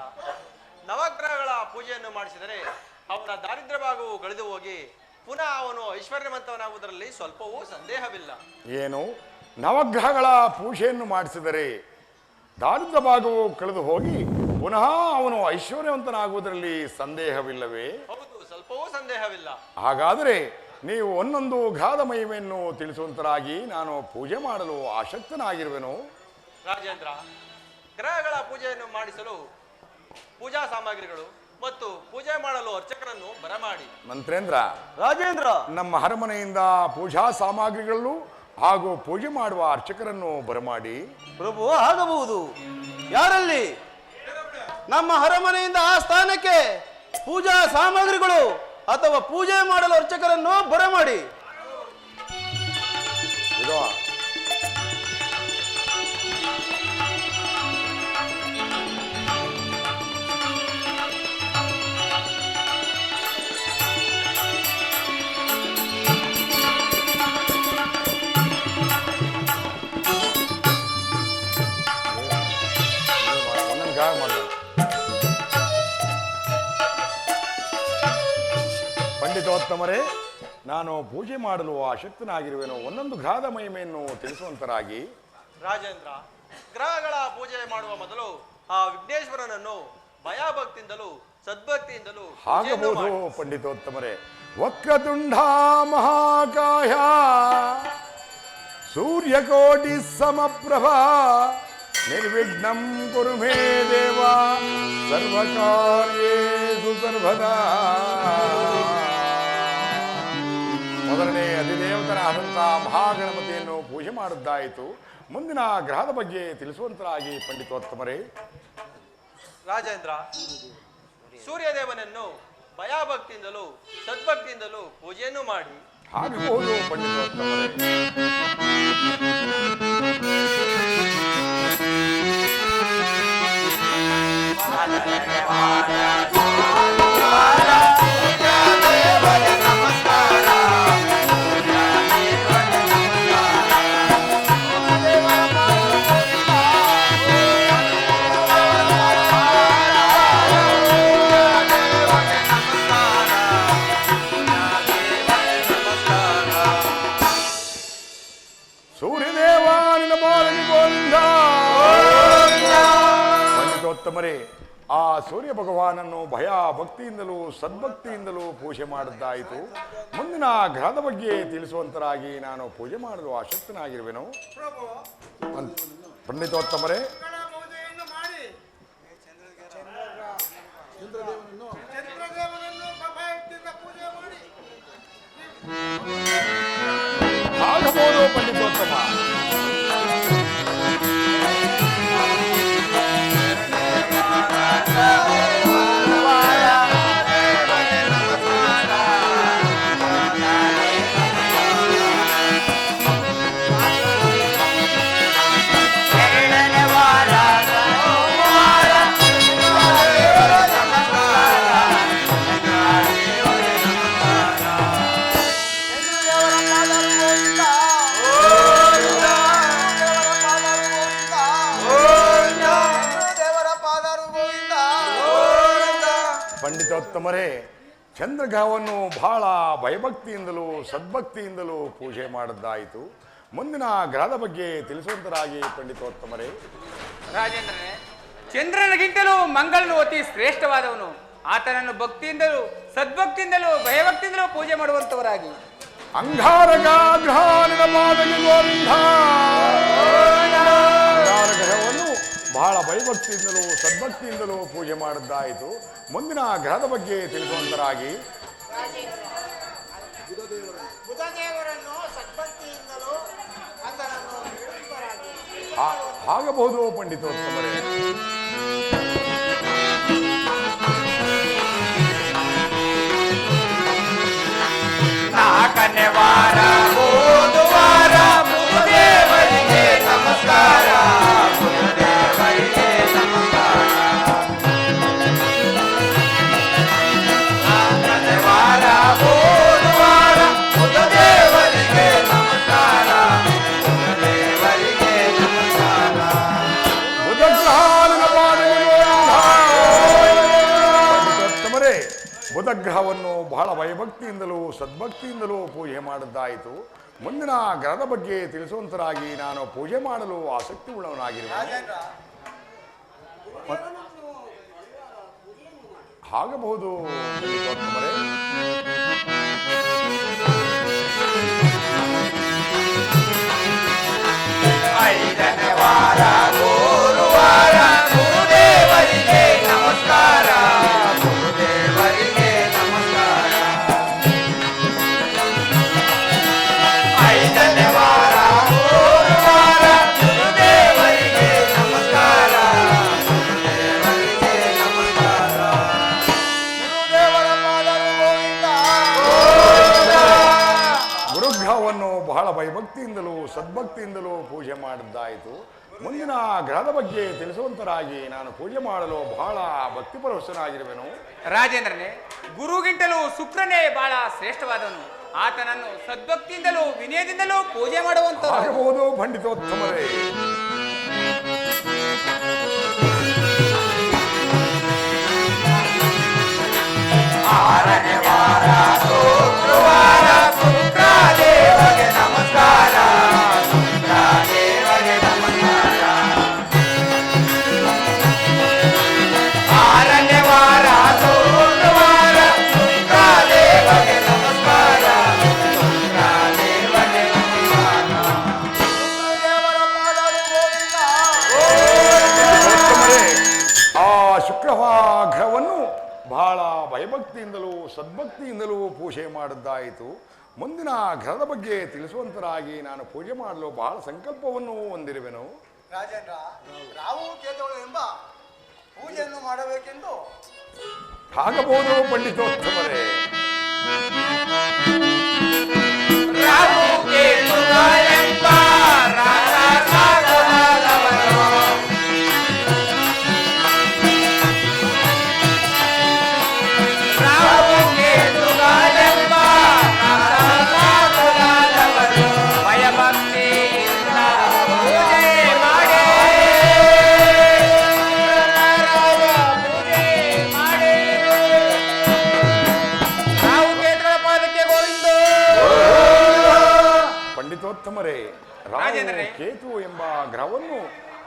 ನವಗ್ರಹಗಳ ಪೂಜೆಯನ್ನು ಮಾಡಿಸಿದರೆ ಅವನ ದಾರಿದ್ರ್ಯ ಭಾಗವು ಕಳೆದು ಹೋಗಿ ಪುನಃ ಅವನು ಐಶ್ವರ್ಯವಂತವನಾಗುವುದರಲ್ಲಿ ಸ್ವಲ್ಪವೂ ಸಂದೇಹವಿಲ್ಲ. ಏನು, ನವಗ್ರಹಗಳ ಪೂಜೆಯನ್ನು ಮಾಡಿಸಿದರೆ ದಾರಿದ್ರ್ಯ ಭಾಗವು ಕಳೆದು ಹೋಗಿ ಪುನಃ ಅವನು ಐಶ್ವರ್ಯವಂತನಾಗುವುದರಲ್ಲಿ ಸಂದೇಹವಿಲ್ಲವೇ? ಹೌದು, ಸ್ವಲ್ಪವೂ ಸಂದೇಹವಿಲ್ಲ. ಹಾಗಾದರೆ ನೀವು ಒಂದೊಂದು ಗ್ರಹದ ಮಹಿಮೆಯನ್ನು ತಿಳಿಸುವಂತರಾಗಿ ನಾನು ಪೂಜೆ ಮಾಡಲು ಆಸಕ್ತನಾಗಿರುವೆನು. ರಾಜೇಂದ್ರ, ಗ್ರಹಗಳ ಪೂಜೆಯನ್ನು ಮಾಡಿಸಲು ಪೂಜಾ ಸಾಮಗ್ರಿಗಳು ಮತ್ತು ಪೂಜೆ ಮಾಡಲು ಅರ್ಚಕರನ್ನು ಬರಮಾಡಿ. ಮಂತ್ರೇಂದ್ರ, ರಾಜೇಂದ್ರ, ನಮ್ಮ ಅರಮನೆಯಿಂದ ಪೂಜಾ ಸಾಮಗ್ರಿಗಳು ಹಾಗೂ ಪೂಜೆ ಮಾಡುವ ಅರ್ಚಕರನ್ನು ಬರಮಾಡಿ. ಪ್ರಭು, ಆಗಬಹುದು. ಯಾರಲ್ಲಿ? ನಮ್ಮ ಅರಮನೆಯಿಂದ ಆ ಸ್ಥಾನಕ್ಕೆ ಪೂಜಾ ಸಾಮಗ್ರಿಗಳು ಅಥವಾ ಪೂಜೆ ಮಾಡಲು ಅರ್ಚಕರನ್ನು ಬರಮಾಡಿ. ಇದು ಒಂದೊಂದು ಗ್ರಹ ಮಾಡೋಣ. ಪಂಡಿತೋತ್ತಮರೇ, ನಾನು ಪೂಜೆ ಮಾಡಲು ಆಸಕ್ತನಾಗಿರುವೆನು. ಒಂದೊಂದು ಗ್ರಹದ ಮಹಿಮೆಯನ್ನು ತಿಳಿಸುವಂತರಾಗಿ. ರಾಜೇಂದ್ರ, ಗ್ರಹಗಳ ಪೂಜೆ ಮಾಡುವ ಮೊದಲು ಆ ವಿಘ್ನೇಶ್ವರನನ್ನು ಭಯಭಕ್ತಿಯಿಂದಲೂ ಸದ್ಭಕ್ತಿಯಿಂದಲೂ ಪೂಜೆಯನ್ನು ಆಗಬಹುದು ಮಾಡಿ. ಪಂಡಿತೋತ್ತಮರೇ. ವಕ್ರತುಂಡ ಮಹಾಕಾಯ ಸೂರ್ಯಕೋಟಿ ಸಮಪ್ರಭಾ ನಿರ್ವಿಘ್ನಂ ಕುರು ಮೇ ದೇವ ಸರ್ವಕಾರ್ಯೇಷು ಸರ್ವದಾ. ಮೊದಲನೇ ಅಧಿದೇವತನಾದಂತಹ ಮಹಾಗಣಪತಿಯನ್ನು ಪೂಜೆ ಮಾಡಿದ್ದಾಯಿತು. ಮುಂದಿನ ಗ್ರಹದ ಬಗ್ಗೆ ತಿಳಿಸುವಂತರಾಗಿ ಪಂಡಿತೋತ್ತಮರೇ. ರಾಜೇಂದ್ರ, ಸೂರ್ಯದೇವನನ್ನು ಭಯಭಕ್ತಿಯಿಂದಲೂ ಸದ್ಭಕ್ತಿಯಿಂದಲೂ ಪೂಜೆಯನ್ನು ಮಾಡಿ. ಆಗಬಹುದು ಪಂಡಿತೋತ್ತಮರೇ. ಸೂರ್ಯದೇವ ನಿನ್ನ ಬಾಳಲಿ ಗೋವಿಂದ. ಪಂಡಿತೋತ್ತಮರೇ, ಆ ಸೂರ್ಯ ಭಗವಾನನ್ನು ಭಯ ಭಕ್ತಿಯಿಂದಲೂ ಸದ್ಭಕ್ತಿಯಿಂದಲೂ ಪೂಜೆ ಮಾಡಿದ್ದಾಯಿತು. ಮುಂದಿನ ಗ್ರಹದ ಬಗ್ಗೆ ತಿಳಿಸುವಂತರಾಗಿ ನಾನು ಪೂಜೆ ಮಾಡಲು ಆಸಕ್ತನಾಗಿರುವೆನು. ಪಂಡಿತೋತ್ತಮರೇ, ಆಗಬಹುದು ಪಂಡಿತೋತ್ತಮ. ಪಂಡಿತೋತ್ತಮರೇ, ಚಂದ್ರಗ್ರಹವನ್ನು ಬಹಳ ಭಯಭಕ್ತಿಯಿಂದಲೂ ಸದ್ಭಕ್ತಿಯಿಂದಲೂ ಪೂಜೆ ಮಾಡಿದ್ದಾಯಿತು. ಮುಂದಿನ ಗ್ರಹದ ಬಗ್ಗೆ ತಿಳಿಸುವಂತರಾಗಿ ಪಂಡಿತೋತ್ತಮರೇ. ರಾಜೇಂದ್ರನೇ, ಚಂದ್ರನಿಗಿಂತಲೂ ಮಂಗಳನು ಅತಿ ಶ್ರೇಷ್ಠವಾದವನು. ಆತನನ್ನು ಭಕ್ತಿಯಿಂದಲೂ ಸದ್ಭಕ್ತಿಯಿಂದಲೂ ಭಯಭಕ್ತಿಯಿಂದಲೂ ಪೂಜೆ ಮಾಡುವಂತವರಾಗಿ. ಅಂಗಾರಕ ಗ್ರಹದ ಮಾದರಿ ಗೋವಿಂದ. ಅಂಗಾರ ಗ್ರಹವನ್ನು ಬಹಳ ಭಯಭಕ್ತಿಯಿಂದಲೂ ಸದ್ಭಕ್ತಿಯಿಂದಲೂ ಪೂಜೆ ಮಾಡಿದ್ದಾಯಿತು. ಮುಂದಿನ ಗ್ರಹದ ಬಗ್ಗೆ ತಿಳಿಸುವಂತರಾಗಿ. ಬುಧದೇವರನ್ನು ಸದ್ಭಕ್ತಿಯಿಂದಲೂ ಆಗಬಹುದು ಪಂಡಿತೋತ್ತಮರೇ. ನಾಲ್ಕನೇ ವಾರ ಓದುವಾರ ಗುರುದೇವರಿಗೆ ನಮಸ್ಕಾರ, ಗುರುದೇವರಿಗೆ ನಮಸ್ಕಾರ. ನಾಲ್ಕನೇ ವಾರ ಓದುವಾರ ಗುರುದೇವರಿಗೆ ನಮಸ್ಕಾರ, ಗುರುದೇವರಿಗೆ ನಮಸ್ಕಾರ. ಪಂಡಿತೋತ್ತಮರೇ, ಬುಧಗ್ರಹವನ್ನು ಬಹಳ ಭಯಭಕ್ತಿಯಿಂದಲೂ ಸದ್ಭಕ್ತಿಯಿಂದಲೂ ಪೂಜೆ ಮಾಡಿದ್ದಾಯಿತು. ಮುಂದಿನ ಗ್ರಹದ ಬಗ್ಗೆ ತಿಳಿಸುವಂತರಾಗಿ ನಾನು ಪೂಜೆ ಮಾಡಲು ಆಸಕ್ತಿ ಉಳ್ಳವನಾಗಿರುವೆ. ಆಗಬಹುದು ಪಂಡಿತೋತ್ತಮರೇ. ಐದನೇ ವಾರ ಗುರುವಾರ ಗುರುದೇವರಿಗೆ ನಮಸ್ಕಾರ, ಗುರುದೇವರಿಗೆ ನಮಸ್ಕಾರ. ಐದನೇ ವಾರ ಗುರುವಾರ ಗುರುದೇವರಿಗೆ ನಮಸ್ಕಾರ, ಗುರುದೇವರಿಗೆ ನಮಸ್ಕಾರ. ಗುರುದೇವರ ಪಾದರು ಗೋವಿಂದ. ಗುರುಗ್ರಹವನ್ನು ಬಹಳ ಭಯಭಕ್ತಿಯಿಂದಲೂ ಸದ್ಭಕ್ತಿಯಿಂದಲೂ ಪೂಜೆ ಮಾಡಿದ್ದಾಯಿತು. ಮುಂದಿನ ಗ್ರಹದ ಬಗ್ಗೆ ತಿಳಿಸುವಂತರಾಗಿ ನಾನು ಪೂಜೆ ಮಾಡಲು ಬಹಳ ಭಕ್ತಿಪರವಶನಾಗಿರುವೆನು. ರಾಜೇಂದ್ರನೇ, ಗುರುಗಿಂತಲೂ ಶುಕ್ರನೇ ಬಹಳ ಶ್ರೇಷ್ಠವಾದವನು. ಆತನನ್ನು ಸದ್ಭಕ್ತಿಯಿಂದಲೂ ವಿನಯದಿಂದಲೂ ಪೂಜೆ ಮಾಡುವಂತ ಆಗಬಹುದು ಪಂಡಿತೋತ್ತಮರೇ. ಆರನೇ ವಾರ ಶುಕ್ರವಾರ ಶುಕ್ರದೇವಗೆ ನಮಸ್ಕಾರ, ಶುಕ್ರದೇವಗೆ ನಮಸ್ಕಾರ. ಆರನೇ ವಾರ ಶುಕ್ರವಾರ ಶುಕ್ರದೇವಗೆ ನಮಸ್ಕಾರ, ಶುಕ್ರದೇವಗೆ ನಮಸ್ಕಾರ. ಶುಕ್ರದೇವರ ಪಾದರು ಗೋವಿಂದ. ಪಂಡಿತೋತ್ತಮರೇ, ಆ ಶುಕ್ರಗ್ರಹವನ್ನು ಬಹಳ ಭಯಭಕ್ತಿಯಿಂದಲೂ ಸದ್ಭಕ್ತಿಯಿಂದಲೂ ಪೂಜೆ ಮಾಡಿದ್ದಾಯಿತು. ಮುಂದಿನ ಗ್ರಹದ ಬಗ್ಗೆ ತಿಳಿಸುವಂತರಾಗಿ ನಾನು ಪೂಜೆ ಮಾಡಲು ಬಹಳ ಸಂಕಲ್ಪವನ್ನು ಹೊಂದಿರುವೆನು. ರಾಜೇಂದ್ರ, ರಾವು ಕೇತುಗಳು ಎಂಬ ಪೂಜೆಯನ್ನು ಮಾಡಬೇಕೆಂದು ಆಗಬಹುದು ಪಂಡಿತೋತ್ತಮರೇ. ರಾಹು ಕೇತುಗಳೆಂಬ ರಾಜಸಾಗರದವರು ರಾಹು ಕೇತುಗಳೆಂಬ ರಾಜಸಾಗರದವರು ಭಯಭಕ್ತಿಯಿಂದ ಪೂಜೆ ಮಾಡಿ, ಪೂಜೆ ಮಾಡಿ. ರಾಹು ಕೇತುಗಳ ಪಾದಕ್ಕೆ ಗೋವಿಂದ. ಪಂಡಿತೋತ್ತಮರೇ, ರಾಜೇಂದ್ರನೇ. ರಾಹು ಕೇತು ಎಂಬ ಗ್ರಹವನ್ನು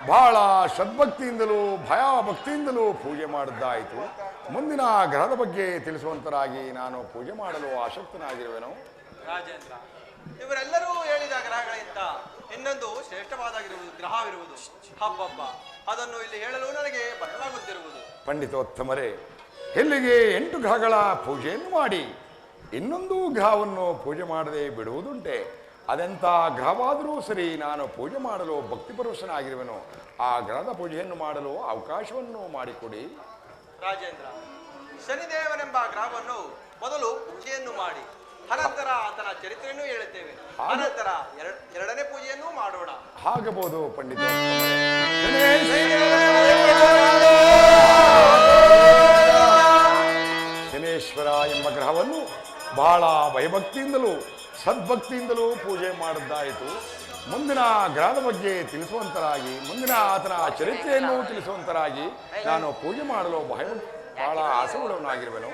ಬಹಳ ಸದ್ಭಕ್ತಿಯಿಂದಲೂ ಭಯಭಕ್ತಿಯಿಂದಲೂ ಪೂಜೆ ಮಾಡಿದ್ದಾಯಿತು. ಮುಂದಿನ ಗ್ರಹದ ಬಗ್ಗೆ ತಿಳಿಸುವಂತರಾಗಿ ನಾನು ಪೂಜೆ ಮಾಡಲು ಆಸಕ್ತನಾಗಿರುವೆನು. ರಾಜೇಂದ್ರ, ಇವರೆಲ್ಲರೂ ಹೇಳಿದ ಗ್ರಹಗಳಿಂದ ಇನ್ನೊಂದು ಶ್ರೇಷ್ಠವಾದಾಗಿರುವುದು ಗ್ರಹವಿರುವುದು. ಹಬ್ಬಬ್ಬ, ಅದನ್ನು ಇಲ್ಲಿ ಹೇಳಲು ನನಗೆ ಭಯವಾಗುತ್ತಿರುವುದು. ಪಂಡಿತೋತ್ತಮರೇ, ಇಲ್ಲಿಗೆ 8 ಗ್ರಹಗಳ ಪೂಜೆಯನ್ನು ಮಾಡಿ ಇನ್ನೊಂದು ಗ್ರಹವನ್ನು ಪೂಜೆ ಮಾಡದೆ ಬಿಡುವುದುಂಟೆ? ಅದೆಂಥ ಗ್ರಹವಾದರೂ ಸರಿ, ನಾನು ಪೂಜೆ ಮಾಡಲು ಭಕ್ತಿಪರವಶನಾಗಿರುವೆನು. ಆ ಗ್ರಹದ ಪೂಜೆಯನ್ನು ಮಾಡಲು ಅವಕಾಶವನ್ನು ಮಾಡಿಕೊಡಿ. ರಾಜೇಂದ್ರ, ಶನಿದೇವನೆಂಬ ಗ್ರಹವನ್ನು ಮೊದಲು ಪೂಜೆಯನ್ನು ಮಾಡಿ, ಅನಂತರ ಆತನ ಚರಿತ್ರೆಯನ್ನು ಹೇಳುತ್ತೇವೆ. ಅನಂತರ ಎರಡನೇ ಪೂಜೆಯನ್ನು ಮಾಡೋಣ. ಆಗಬಹುದು ಪಂಡಿತ. ಶನೇಶ್ವರ ಎಂಬ ಗ್ರಹವನ್ನು ಬಹಳ ಭಯಭಕ್ತಿಯಿಂದಲೂ ಸದ್ಭಕ್ತಿಯಿಂದಲೂ ಪೂಜೆ ಮಾಡಿದ್ದಾಯಿತು. ಮುಂದಿನ ಗ್ರಹದ ಬಗ್ಗೆ ತಿಳಿಸುವಂತರಾಗಿ, ಮುಂದಿನ ಆತನ ಚರಿತ್ರೆಯನ್ನು ತಿಳಿಸುವಂತರಾಗಿ ನಾನು ಪೂಜೆ ಮಾಡಲು ಬಹಳ ಆಸೆಯುಳ್ಳವನಾಗಿರುವೆನು.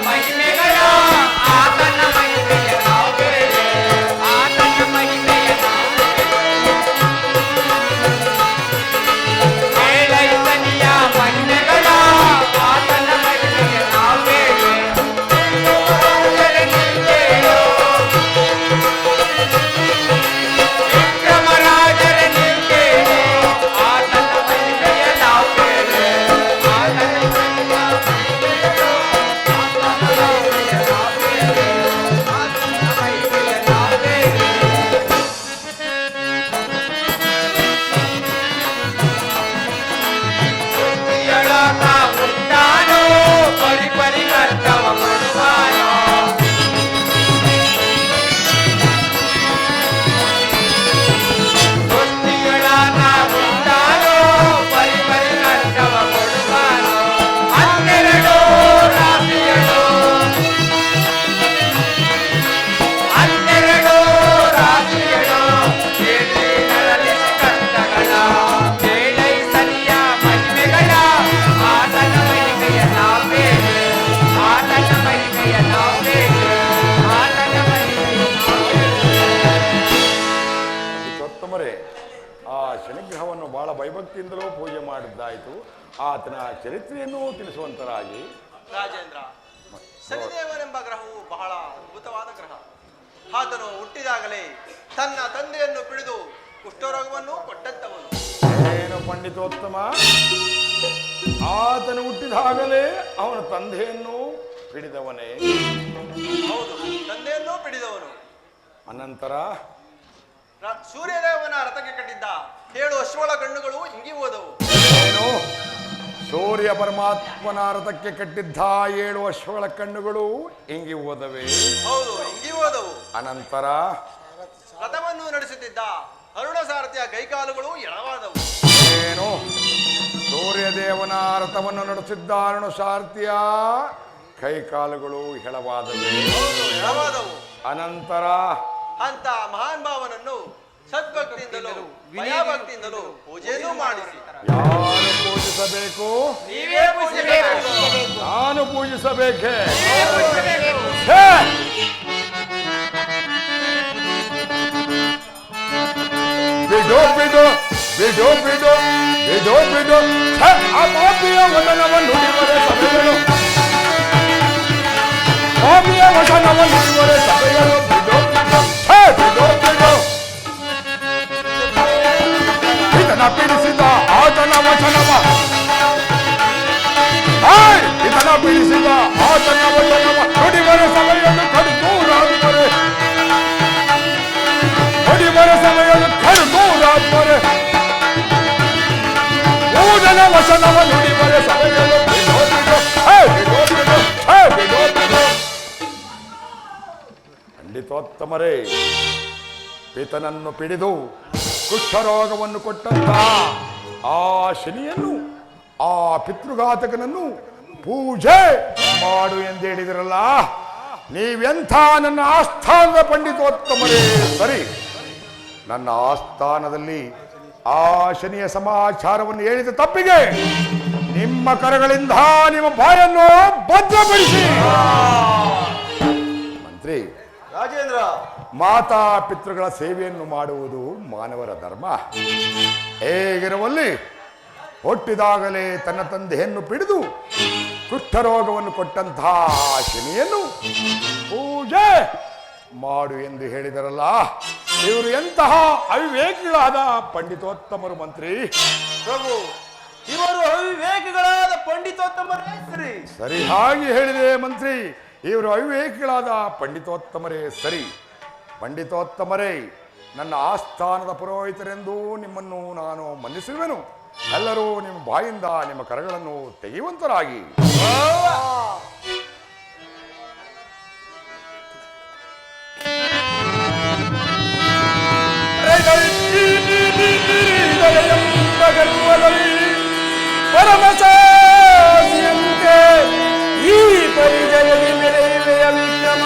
ಮಹಿಮೆಗಳ ಆತನ ಮಹಿಮೆಯ ನಾವು ಬೇರೆ, ಆತನ ಮಹಿಮೆಯ ಕೇಳೈತನಿಯ ಮಹಿಮೆಗಳ ಆತನ ಮಹಿಮೆಯ ನಾವು ಬೇರೆ. ವಿಕ್ರಮರಾಜರ ನಿಂತೇವೆ, ಆತನ ಮಹಿಮೆಯ ನಾವು ಬೇರೆ, ಆತನ ಮಹಿಮೆಯ ಭಯಭಕ್ತಿಯಿಂದಲೂ ಪೂಜೆ ಮಾಡಿದ್ದಾಯಿತು. ಆತನ ಚರಿತ್ರೆಯನ್ನು ತಿಳಿಸುವಂತರಾಗಿ. ರಾಜೇಂದ್ರ, ಶನಿದೇವನೆಂಬ ಗ್ರಹವು ಬಹಳ ಅದ್ಭುತವಾದ ಗ್ರಹ. ಆತನು ಹುಟ್ಟಿದಾಗಲೇ ತನ್ನ ತಂದೆಯನ್ನು ಪಿಡಿದು ಕುಷ್ಠರೋಗವನ್ನು ಕೊಟ್ಟಂತವನು. ಏನು ಪಂಡಿತೋತ್ತಮ, ಆತನು ಹುಟ್ಟಿದಾಗಲೇ ಅವನ ತಂದೆಯನ್ನು ಹಿಡಿದವನೇ? ಹೌದು, ತಂದೆಯನ್ನು ಪಿಡಿದವನು. ಅನಂತರ ಸೂರ್ಯದೇವನ ರಥಕ್ಕೆ ಕಟ್ಟಿದ್ದ 7 ಅಶ್ವಳ ಕಣ್ಣುಗಳು ಇಂಗಿ ಹೋದವು. ಏನು? ಸೂರ್ಯ ಪರಮಾತ್ಮನ ರಥಕ್ಕೆ ಕಟ್ಟಿದ್ದ 7 ಅಶ್ವಗಳ ಕಣ್ಣುಗಳು ಇಂಗಿ ಹೋದವೆ? ಹೌದು, ಇಂಗಿ ಹೋದವು. ಅನಂತರ ರಥವನ್ನು ನಡೆಸುತ್ತಿದ್ದ ಅರುಣ ಸಾರಥಿಯ ಕೈಕಾಲುಗಳು ಎಳವಾದವು. ಏನು? ಸೂರ್ಯದೇವನ ರಥವನ್ನು ನಡೆಸಿದ್ದ ಅರುಣ ಸಾರಥಿಯ ಕೈಕಾಲುಗಳು ಹೆಳವಾದವೆ? ಹೌದು, ಎಳವಾದವು. ಅನಂತರ ಅಂತ ಮಹಾನ್ ಭಾವನನ್ನು ಸದ್ಭಕ್ತಿಯಿಂದಲೂ ಭಯಭಕ್ತಿಯಿಂದಲೂ ಪೂಜೆಯನ್ನು ಮಾಡಿಸಿ. ಯಾರು ಪೂಜಿಸಬೇಕು? ನೀವೇ ಪೂಜಿಸಬೇಕು. ನಾನು ಪೂಜಿಸಬೇಕೇ? ಬಿಡು ಬಿಡು ಬಿಡು ಬಿಡು ಬಿಡು ಬಿಡು. ಆ ಪಾಪಿಯ ವಚನವನ್ನು ನುಡಿವರೆ ಸಭೆಗಳು, ಪಾಪಿಯ ವಚನವನ್ನು ನುಡಿವರೆ ಸಭೆಗಳು. ಬಿಡು ಬಿಡು ಬಿಡು ಬಿಡು. ಇದನ್ನ ಪೀಡಿಸಿದ ಆತನ ವಚನವ, ಇದನ್ನ ಪೀಡಿಸಿದ ಆತನ ವಚನವ ನುಡಿವರೆ ಸಭೆಯನ್ನು ಕಡಿದೂರಾಗುವರೆ, ನುಡಿವರೆ ಸಭೆಯನ್ನು ಕಡಿದೂರಾಗುವರೆ. ಊದನ ವಚನವ ನುಡಿವರೆ ಸಭೆಗಳು. ಬಿಡು ಬಿಡು ಬಿಡು ಬಿಡು ಬಿಡು ಬಿಡು. ಪಂಡಿತೋತ್ತಮರೇ, ಪಿತನನ್ನು ಪಿಡಿದು ಕುಷ್ಠರೋಗವನ್ನು ಕೊಟ್ಟಂತ ಆ ಶನಿಯನ್ನು, ಆ ಪಿತೃಘಾತಕನನ್ನು ಪೂಜೆ ಮಾಡು ಎಂದು ಹೇಳಿದಿರಲ್ಲ. ನೀವೆಂಥ ನನ್ನ ಆಸ್ಥಾನದ ಪಂಡಿತೋತ್ತಮರೇ? ಸರಿ, ನನ್ನ ಆಸ್ಥಾನದಲ್ಲಿ ಆ ಶನಿಯ ಸಮಾಚಾರವನ್ನು ಹೇಳಿದ ತಪ್ಪಿಗೆ ನಿಮ್ಮ ಕರಗಳಿಂದ ನಿಮ್ಮ ಬಾಯನ್ನು ಭದ್ರಪಡಿಸಿ. ಮಂತ್ರಿ ರಾಜೇಂದ್ರ, ಮಾತಾ ಪಿತೃಗಳ ಸೇವೆಯನ್ನು ಮಾಡುವುದು ಮಾನವರ ಧರ್ಮ. ಹೇಗಿರುವಲ್ಲಿ ಹುಟ್ಟಿದಾಗಲೇ ತನ್ನ ತಂದೆಯನ್ನು ಪಿಡಿದು ಕುಷ್ಠರೋಗವನ್ನು ಕೊಟ್ಟಂತಹ ಶನಿಯನ್ನು ಪೂಜೆ ಮಾಡು ಎಂದು ಹೇಳಿದರಲ್ಲ. ಇವರು ಎಂತಹ ಅವಿವೇಕಿಗಳಾದ ಪಂಡಿತೋತ್ತಮರು ಮಂತ್ರಿ. ಪ್ರಭು, ಇವರು ಅವಿವೇಕಿಗಳಾದ ಪಂಡಿತೋತ್ತಮರೇ ಸರಿ. ಸರಿಯಾಗಿ ಹೇಳಿದೆ ಮಂತ್ರಿ, ಇವರು ಅವಿವೇಕಿಗಳಾದ ಪಂಡಿತೋತ್ತಮರೇ ಸರಿ. ಪಂಡಿತೋತ್ತಮರೇ, ನನ್ನ ಆಸ್ಥಾನದ ಪುರೋಹಿತರೆಂದು ನಿಮ್ಮನ್ನು ನಾನು ಮನ್ನಿಸಿರುವೆನು. ಎಲ್ಲರೂ ನಿಮ್ಮ ಬಾಯಿಂದ ನಿಮ್ಮ ಕರಗಳನ್ನು ತೆಗೆಯುವಂತರಾಗಿ. ಪರಮಸಾಸಿಯಂತೆ ಈ ಪರಿಚಯದಿ ಮೆರೆಯುವೆಯ ವಿಕ್ರಮ.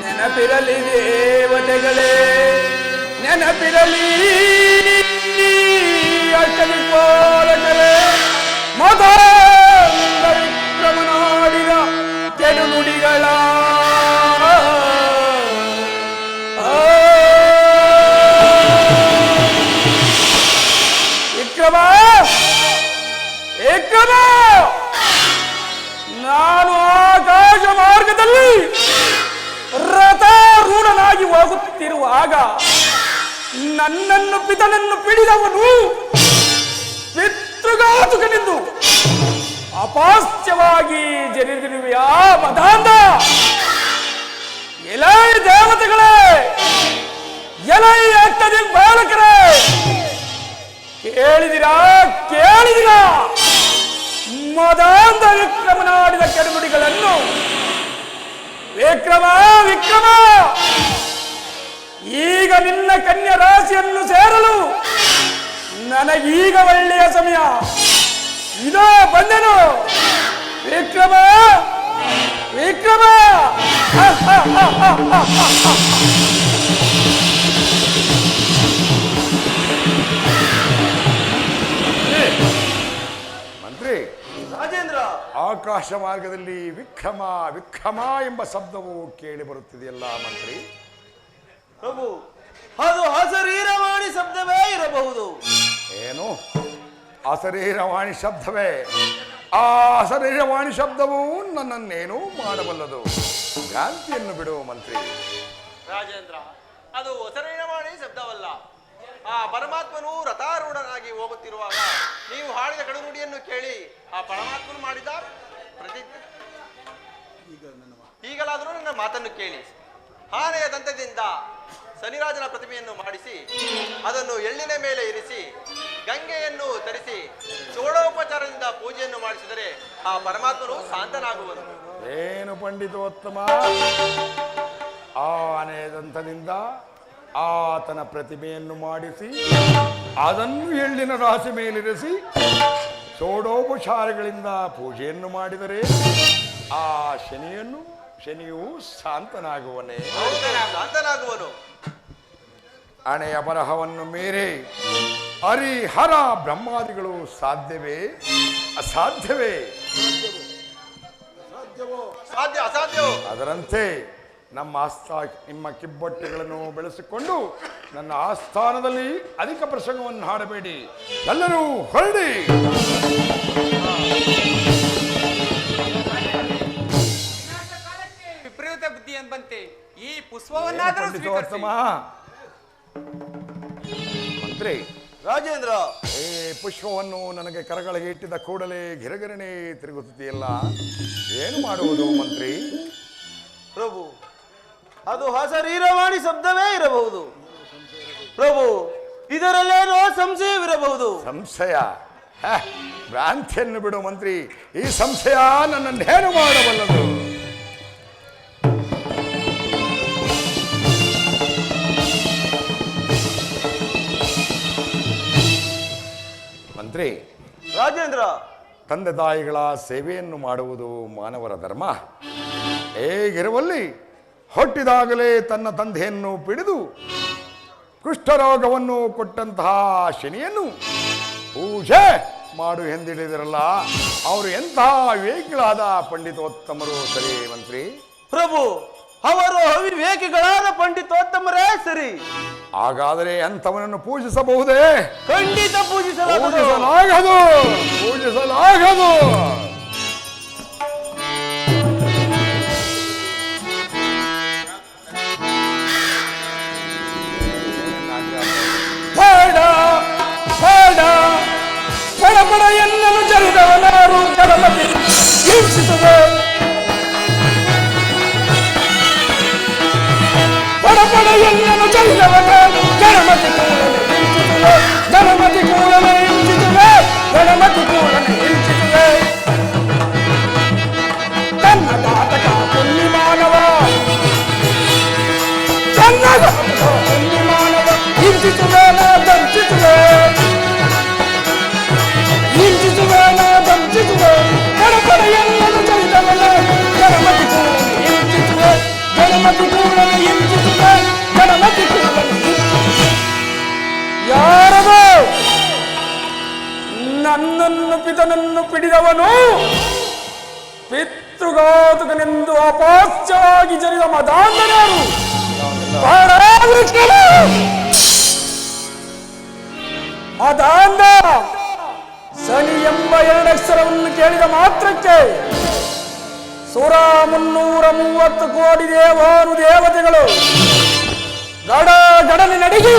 ನೆನಪಿರಲಿ ದೇವತೆಗಳೇ, ನೆನಪಿರಲಿ ಅಷ್ಟದಿಕ್ಪಾಲಕರೇ, ಮತಾಂಧ ವಿಕ್ರಮನಾಡಿದ ಕೆಡು ನುಡಿಗಳ. ವಿಕ್ರಮ, ವಿಕ್ರಮ, ನಾನು ಆಕಾಶ ಮಾರ್ಗದಲ್ಲಿ ರಥಾರೂಢನಾಗಿ ಹೋಗುತ್ತಿರುವಾಗ ನನ್ನನ್ನು ಪಿತನನ್ನು ಪಿಡಿದವನು ಪಿತೃಘಾತುಕನೆಂದು ಅಪಾಸ್ಯವಾಗಿ ಜರಿದಿರುವೆಯಾ ಮದಾಂಧ? ಎಲೈ ದೇವತೆಗಳೇ, ಎಲೈ ಅಟ್ಟದಿ ಬಾಲಕರೇ, ಕೇಳಿದಿರಾ ಕೇಳಿದಿರಾ? ಮದಾಂಧ ವಿಕ್ರಮನಾಡಿದ ಕೆಡುನುಡಿಗಳನ್ನು. ವಿಕ್ರಮ, ವಿಕ್ರಮ, ಈಗ ನಿನ್ನ ಕನ್ಯಾ ರಾಶಿಯನ್ನು ಸೇರಲು ನನಗೀಗ ಒಳ್ಳೆಯ ಸಮಯ. ಇದೋ ಬಂದೆನು ವಿಕ್ರಮ, ವಿಕ್ರಮ. ಮಂತ್ರಿ, ರಾಜೇಂದ್ರ, ಆಕಾಶ ಮಾರ್ಗದಲ್ಲಿ ವಿಕ್ರಮ ವಿಕ್ರಮ ಎಂಬ ಶಬ್ದವು ಕೇಳಿ ಬರುತ್ತಿದೆಯಲ್ಲ ಮಂತ್ರಿ? ಪ್ರಭು, ಅದು ಅಶರೀರವಾಣಿ ಶಬ್ದವೇ ಇರಬಹುದು. ಏನು ಅಶರೀರವಾಣಿ ಶಬ್ದವೇ? ಆ ಅಶರೀರವಾಣಿ ಶಬ್ದವು ನನ್ನನ್ನೇನು ಮಾಡಬಲ್ಲದು? ಭ್ರಾಂತಿಯನ್ನು ಬಿಡುವ ಮಂತ್ರಿ. ರಾಜೇಂದ್ರ, ಅದು ಹೊಸರೇನವಾಣಿ ಶಬ್ದವಲ್ಲ. ಆ ಪರಮಾತ್ಮನು ರಥಾರೂಢನಾಗಿ ಹೋಗುತ್ತಿರುವಾಗ ನೀವು ಹಾಡಿದ ಕಡುನುಡಿಯನ್ನು ಕೇಳಿ ಆ ಪರಮಾತ್ಮನು ಮಾಡಿದ ಪ್ರತಿಜ್ಞೆ. ಈಗಲಾದರೂ ನನ್ನ ಮಾತನ್ನು ಕೇಳಿ. ಆನೆಯ ದಂತದಿಂದ ಶನಿರಾಜನ ಪ್ರತಿಮೆಯನ್ನು ಮಾಡಿಸಿ ಅದನ್ನು ಎಳ್ಳಿನ ಮೇಲೆ ಇರಿಸಿ ಗಂಗೆಯನ್ನು ತರಿಸಿ ಚೋಳೋಪಚಾರದಿಂದ ಪೂಜೆಯನ್ನು ಮಾಡಿಸಿದರೆ ಆ ಪರಮಾತ್ಮನು ಶಾಂತನಾಗುವನು. ಏನು ಪಂಡಿತೋತ್ತಮ, ಆನೆದಂತದಿಂದ ಆತನ ಪ್ರತಿಮೆಯನ್ನು ಮಾಡಿಸಿ ಅದನ್ನು ಎಳ್ಳಿನ ರಾಶಿ ಮೇಲಿರಿಸಿ ಚೋಡೋಪಚಾರಗಳಿಂದ ಪೂಜೆಯನ್ನು ಮಾಡಿದರೆ ಆ ಶನಿಯು ಶಾಂತನಾಗುವನೇ? ಶಾಂತನಾಗುವನು. ಹಣೆಯ ಬರಹವನ್ನು ಮೀರಿ ಹರಿಹರ ಬ್ರಹ್ಮಾದಿಗಳು ಸಾಧ್ಯವೇ? ಅಸಾಧ್ಯವೇ? ಸಾಧ್ಯ ಅಸಾಧ್ಯವೋ? ಅದರಂತೆ ನಿಮ್ಮ ಕಿಬ್ಬೊಟ್ಟೆಗಳನ್ನು ಬೆಳೆಸಿಕೊಂಡು ನನ್ನ ಆಸ್ಥಾನದಲ್ಲಿ ಅಧಿಕ ಪ್ರಸಂಗವನ್ನು ಹಾಡಬೇಡಿ, ಎಲ್ಲರೂ ಹೊರಡಿ. ವಿಪರೀತ ಬುದ್ಧಿ ಎಂಬಂತೆ ಈ ಪುಷ್ಪವನ್ನಾದರೂ ಸ್ವೀಕರಿಸಿ. ಮಂತ್ರಿ, ರಾಜೇಂದ್ರ, ಈ ಪುಷ್ಪವನ್ನು ನನಗೆ ಕರಗಳಿಗೆ ಇಟ್ಟಿದ ಕೂಡಲೇ ಗಿರಗಿರಣೆ ತಿರುಗುತ್ತಿದೆಯಲ್ಲ, ಏನು ಮಾಡುವುದು ಮಂತ್ರಿ? ಪ್ರಭು, ಅದು ಅಶರೀರವಾಣಿ ಶಬ್ದವೇ ಇರಬಹುದು. ಪ್ರಭು, ಇದರಲ್ಲೇನೋ ಸಂಶಯವಿರಬಹುದು. ಸಂಶಯ? ಭ್ರಾಂತಿಯನ್ನು ಬಿಡು ಮಂತ್ರಿ. ಈ ಸಂಶಯ ನನ್ನನ್ನೇನು ಮಾಡಬಲ್ಲದು? ಮಂತ್ರಿ, ರಾಜೇಂದ್ರ, ತಂದೆ ತಾಯಿಗಳ ಸೇವೆಯನ್ನು ಮಾಡುವುದು ಮಾನವರ ಧರ್ಮ. ಹೇಗಿರುವಲ್ಲಿ ಹುಟ್ಟಿದಾಗಲೇ ತನ್ನ ತಂದೆಯನ್ನು ಪಿಡಿದು ಕುಷ್ಠರೋಗವನ್ನು ಕೊಟ್ಟಂತಹ ಶನಿಯನ್ನು ಪೂಜೆ ಮಾಡು ಎಂದಿಡಿದಿರಲ್ಲ, ಅವರು ಎಂತಹ ವಿವೇಕಿಗಳಾದ ಪಂಡಿತೋತ್ತಮರು ಸರಿ ಮಂತ್ರಿ? ಪ್ರಭು, ಅವರು ಅವಿವೇಕಿಗಳಾದ ಪಂಡಿತೋತ್ತಮರೇ ಸರಿ. ಹಾಗಾದರೆ ಅಂಥವನನ್ನು ಪೂಜಿಸಬಹುದೇ? ಖಂಡಿತ ಪೂಜಿಸಲಾಗದು. ಪೂಜಿಸಲಾಗದು. ಪಡ ಎನ್ನನು ಜರಿದವನಾರು ಕಡಮತಿ ಹಿಂಸಿಸುವೆ. ಪಡ ಎನ್ನನು ಜರಿದವನಾರು ಗಣಮತಿ ಕೂಡಲೇ ಹಿಂಸಿಸುವೆ. ಗಣಮತಿ ಕೂಡಲೇ ಹಿಂಸಿಸುವೆ. ಗಣಮತಿ ಕೂಡಲೇ ಹಿಂಸಿಸುವೆ. ತನ್ನ ಘಾತಕ ಪುಣ್ಯ ಮಾನವ, ತನ್ನ ಘಾತಕ ಪುಣ್ಯ ಮಾನವ ಹಿಂಸಿಸುವೆ, ನಾ ದಂಚಿಸುವೆ. ಗಣಪಡೆಯನ್ನು ಚರಿತವನ ಗಣಮತಿ ಕೂಡಲೇ ಹಿಂಸಿಸುವೆ. ಗಣಮತಿ ಕೂಡಲೇ ಹಿಂಸಿಸುವೆ. ಗಣಮತಿ ಕೂಡಲೇ ಯಾರದು ನನ್ನನ್ನು ಪಿತನನ್ನು ಪಿಡಿದವನು ಪಿತೃಘಾತಕನೆಂದು ಅಪಾಸ್ಯವಾಗಿ ಜರಿದ ಮದಾಂಧನಾರು ಮದಾಂಧ. ಶನಿ ಎಂಬ ಎರಡಕ್ಷರವನ್ನು ಕೇಳಿದ ಮಾತ್ರಕ್ಕೆ 330 ಕೋಟಿ ದೇವಾನು ದೇವತೆಗಳು ಗಡ ಗಡನೆ ನಡಿಗಿ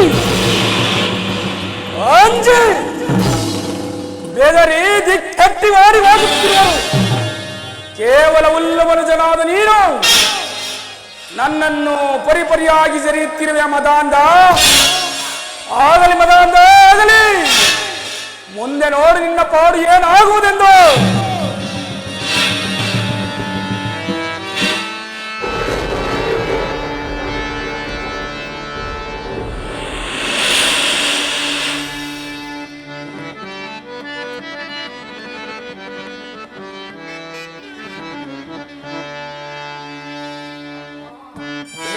ಅಂಜಿ ಬೆದರಿ ದಿಕ್ಕಟ್ಟಿ ಮಾಡಿ ಹೋಗುತ್ತಿರುವರು. ಕೇವಲ ಉಲ್ಲಮನುಜನಾದ ನೀನು ನನ್ನನ್ನು ಪರಿಪರಿಯಾಗಿ ಜರಿಯುತ್ತಿರುವೆ ಮದಾಂಧ. ಆಗಲಿ ಮದಾಂಧ, ಆಗಲಿ. ಮುಂದೆ ನೋಡಿ ನಿನ್ನ ಪಾಡು ಏನಾಗುವುದೆಂದು.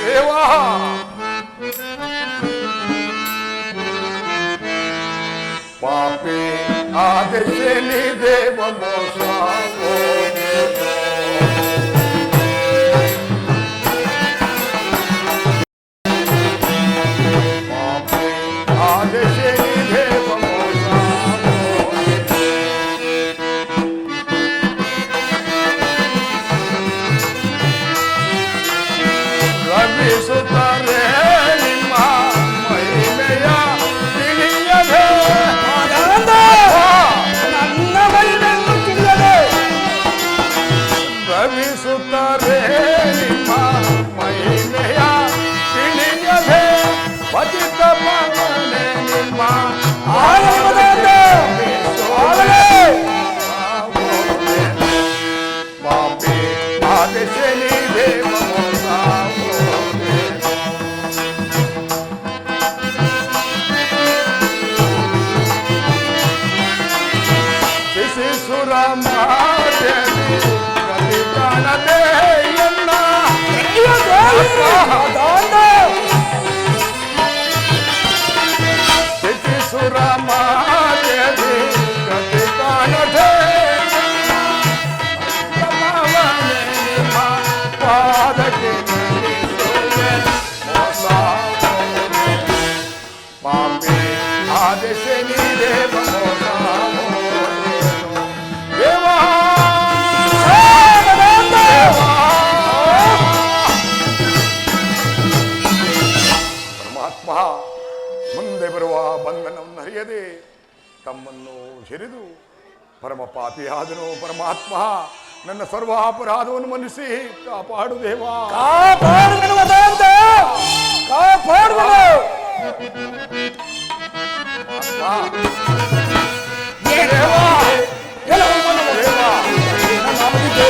ದೇವಾ, ಪಾಪಿ ಆ ಆದೇಶನಿ ದೇವ ಮೋಸ ಆದೇಶನಿ ದೇವ ಮೋಸ ರವಿಸುತ್ತಾರೆ ನಿಮ್ಮ ಮಹಿಮೆಯ ತಿಳಿಯದೆ ನನ್ನ ಮೈಮೆಯನ್ನು ತಿಳಿಯದೆ ರವಿಸುತ್ತಾರೆ ನಿಮ್ಮ ಮಹಿಮೆಯ ತಿಳಿಯದೆ ಪತಿತ ಪಾವನೆ ನಿಮ್ಮ ಪಾಪಿ ಆದೇಶನಿ ದೇವ ಮೋಸ ಶಿಶಿಸುರ ಮಾತೆನಿ ಗತಿ ಕಾಣದೆ ಎನ್ನ ಶಿಶಿಸುರ ಮಾತೆನಿ ಗತಿ ಕಾಣದೆ ಪಾವನೆ ನಿಮ್ಮ ಪಾದಕ್ಕೆ ನಮಿಸುವೆ ಮೋಸ ಪಾಪಿ ಆದೇಶನಿ ದೇವ ಮೋಸ ದೇವಾ ಪರಮಾತ್ಮ ಮುಂದೆ ಬರುವ ಬಂಧನವನ್ನು ಅರಿಯದೆ ತಮ್ಮನ್ನು ಜರಿದು ಪರಮ ಪಾಪಿಯಾದನು ಪರಮಾತ್ಮ ನನ್ನ ಸರ್ವಾಪರಾಧವನ್ನು ಮನ್ನಿಸಿ ಕಾಪಾಡು ದೇವಾ ಕಾಪಾಡುವೆನು ಮದಾಂತ ಕಾಪಾಡುವೆನು ದೇವಾ ಕೆಲವು ಮನವ ದೇವಾ ನಾಮದಿದ್ದೆ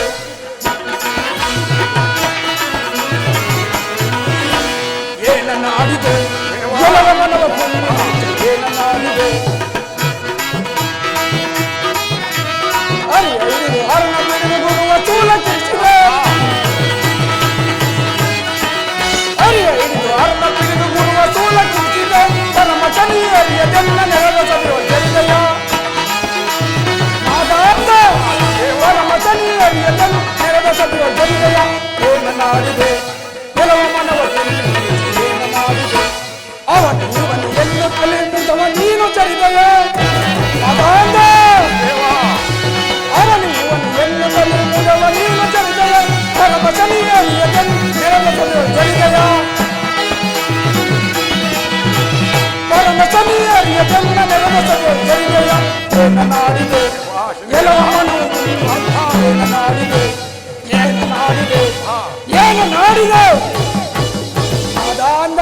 ಏನನ್ನ ಆಡಿದೆ ಕೆಲವ ಮನವ ಏನನ್ನ ಆಡಿದೆ ಅರಿ ಐದು ಅರಣ ಬಿಡಿದು ಗುರುವ ಚೂಲ ಕಿಚ್ಚಿದೆ ಅರಿ ಐದು ಅರಣ ಬಿಡಿದು ಗುರುವ ಚೂಲ ಕಿಚ್ಚಿದೆ ಪರಮ ಶನಿ ಅರಿಯದೆಲ್ಲ ನೆರಳ ಸಭೆಯೋ ಜರಿದೆಯ ಮಾದಾಂತ ಪರಮ ಶನಿ ಅರಿಯದೆಲ್ಲ ನೆರಳ ಸಭೆಯೋ ಜರಿದೆಯ ಏನನ್ನ ಆಡಿದೆ ಕೆಲವು ಮನವ ಏನನ್ನ ಆಡಿದೆ ಅವನು ಇವನು ಎಲ್ಲ ಕಲೆಯುತ್ತವ ನೀನು ಚರಿದೆಯ ಮಾದಾಂತ ಅವನು ಇವನು ಎಲ್ಲ ಕಲೆಯುತ್ತವ ನೀನು ಚರಿದೆಯ ಪರಮ ಶನಿ ಅರಿಯದೆಲ್ಲ ನೆರಳ ಸಭೆಯೋ ಜರಿದೆಯ ಪರಮ ಶನಿ ಅರಿಯದೆಲ್ಲ ನೆರಳ ಸಭೆಯೋ ಜರಿದೆಯ ಏನನ್ನ ಆಡಿದೆ ಕೆಲವು ಮನವ ಏನನ್ನ ಆಡಿದೆ ಏನನ್ನ ಆಡಿದೆ ಏನನ್ನ ಆಡಿದೆ ಅದಾಂದ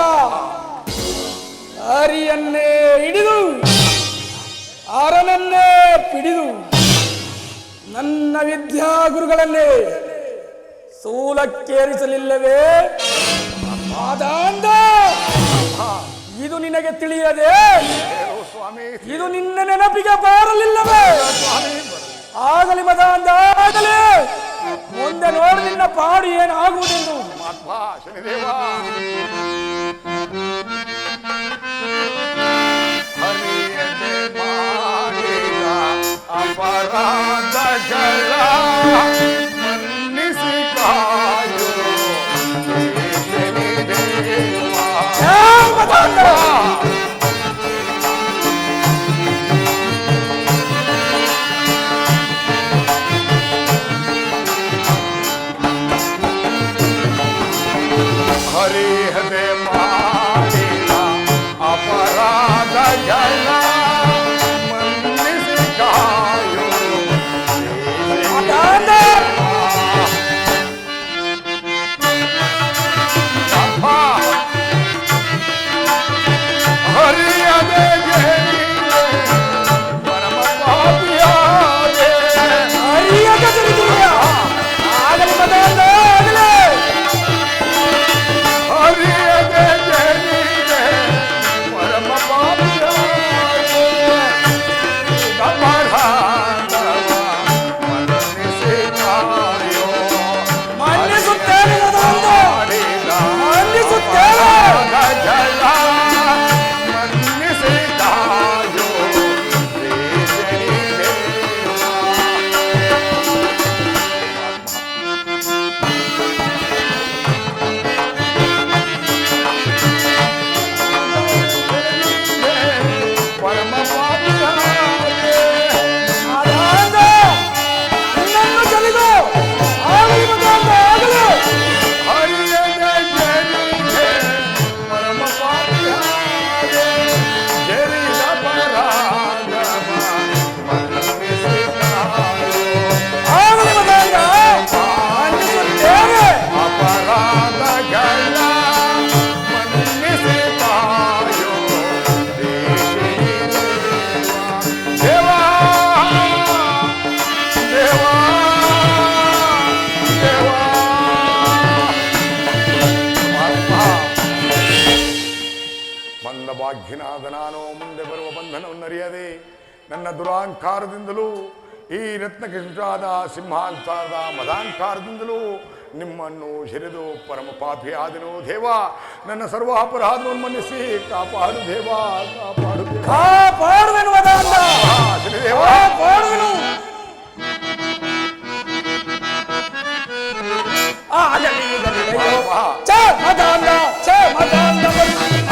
ಅರಿಯನ್ನೇ ಹಿಡಿದು ಅರನನ್ನೇ ಪಿಡಿದು ನನ್ನ ವಿದ್ಯಾಗುರುಗಳನ್ನೇ ಸೂಲಕ್ಕೇರಿಸಲಿಲ್ಲವೇ ಅದಾಂದ ಇದು ನಿನಗೆ ತಿಳಿಯದೆ ಸ್ವಾಮಿ ಇದು ನಿನ್ನ ನೆನಪಿಗೆ ಬಾರಲಿಲ್ಲವೇ ಆಗಲಿ ಮದಾಂದ ಆಗಲಿ ಮುಂದೆ ನೋಡಿ ನಿನ್ನ ಪಾಡು ಏನಾಗುವುದೆಂದು ಪರಮಾತ್ಮ ಶನಿದೇವ ಹರಿಯದೆ ಮಾಡಿದ ಅಪರಾಧಗಳ ಮನ್ನಿಸಿ ಕಾಯೋ ಶನಿದೇವ ಹರಿಹದೆ ಮಾಡಿದ ಅಪರಾಧಗಳ ಮನ್ನಿಸಿ ಕಾಯೋ ಅದಾಂದ ಸ್ವಾರ್ಥಿನಾದ ನಾನು ಮುಂದೆ ಬರುವ ಬಂಧನವನ್ನು ಅರಿಯದೆ ನನ್ನ ದುರಾಂಕಾರದಿಂದಲೂ ಈ ರತ್ನಕೃಷ್ಣಾದ ಸಿಂಹಾಂಕಾರದ ಮದಾಂಕಾರದಿಂದಲೂ ನಿಮ್ಮನ್ನು ಹಿರಿದು ಪರಮ ಪಾಪಿಯಾದನು ದೇವ. ನನ್ನ ಸರ್ವ ಅಪರಾಧವನ್ನು ಮನ್ನಿಸಿ ಕಾಪಾಡು ದೇವ, ಕಾಪಾಡು ದೇವ. ಕಾಪಾಡುವೆನು ಮದಾಂಧ, ಶನಿದೇವ. ಕಾಪಾಡುವೆನು. ಆಗಲಿ ಗರುಡೆಯೋ, ಛೇ ಮದಾಂಧ, ಛೇ ಮದಾಂಧ,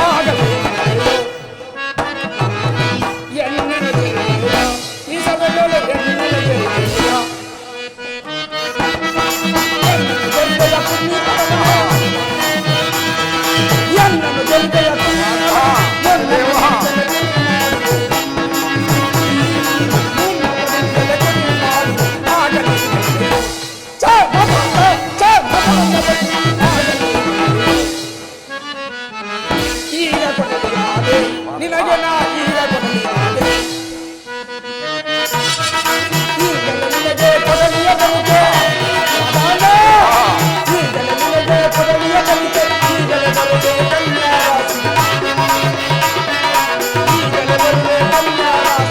ಆಗಲಿ ಗರುಡೆಯೋ. ಎಣ್ಣೆನ ಗೆರೆಯ, ಈ ಸಭೆಯಲ್ಲಿ ಎಣ್ಣೆನ ಗೆರೆಯ. ಎಣ್ಣೆನ ಗೆರೆಯ ಪುಣ್ಯಕರಣ, ಎಣ್ಣೆನ ಗೆರೆಯ ಪುಣ್ಯಕರಣ, ಎಣ್ಣೆನ ನಿನಗೆ ನಾ ಈಗ ಕೊಡಲಿಯಾದೆ, ಈಗಲೇ ನಿನಗೆ ಕೊಡಲಿಯ ಬರುತ್ತೆ, ಈಗಲೇ ನಿನಗೆ ಕೊಡಲಿಯ ಬರುತ್ತೆ, ಈಗಲೇ ಬರುತ್ತೆ ಕನ್ಯಾರಾಶಿ, ಈಗಲೇ ಬರುತ್ತೆ ಕನ್ಯಾರಾಶಿ.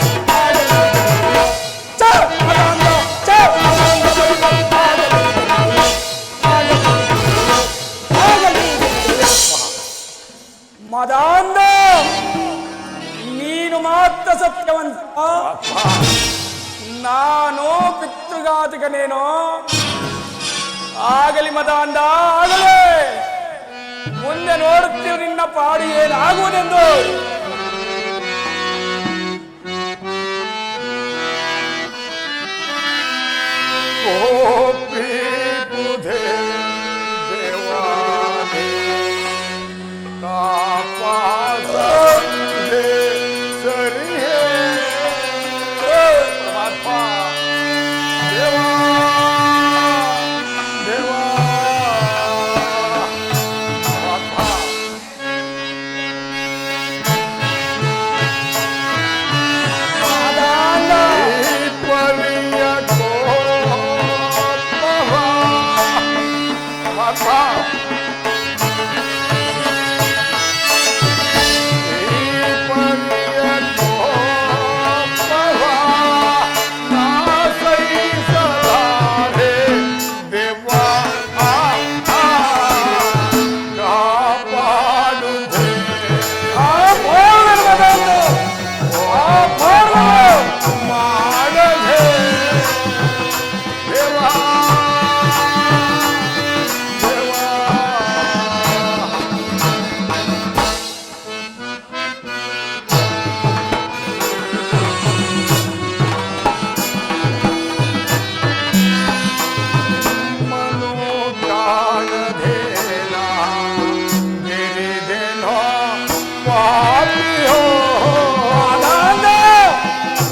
ಮದಾಂಧ, ನೀನು ಮಾತ್ರ ಸತ್ಯವಂತ, ನಾನು ಪಿತೃಘಾತಕನೇನೋ. ಆಗಲಿ ಮದಾಂಧ, ಆಗಲೇ. ಮುಂದೆ ನೋಡುತ್ತೀವಿ ನಿನ್ನ ಪಾಡು ಏನಾಗುವುದೆಂದು.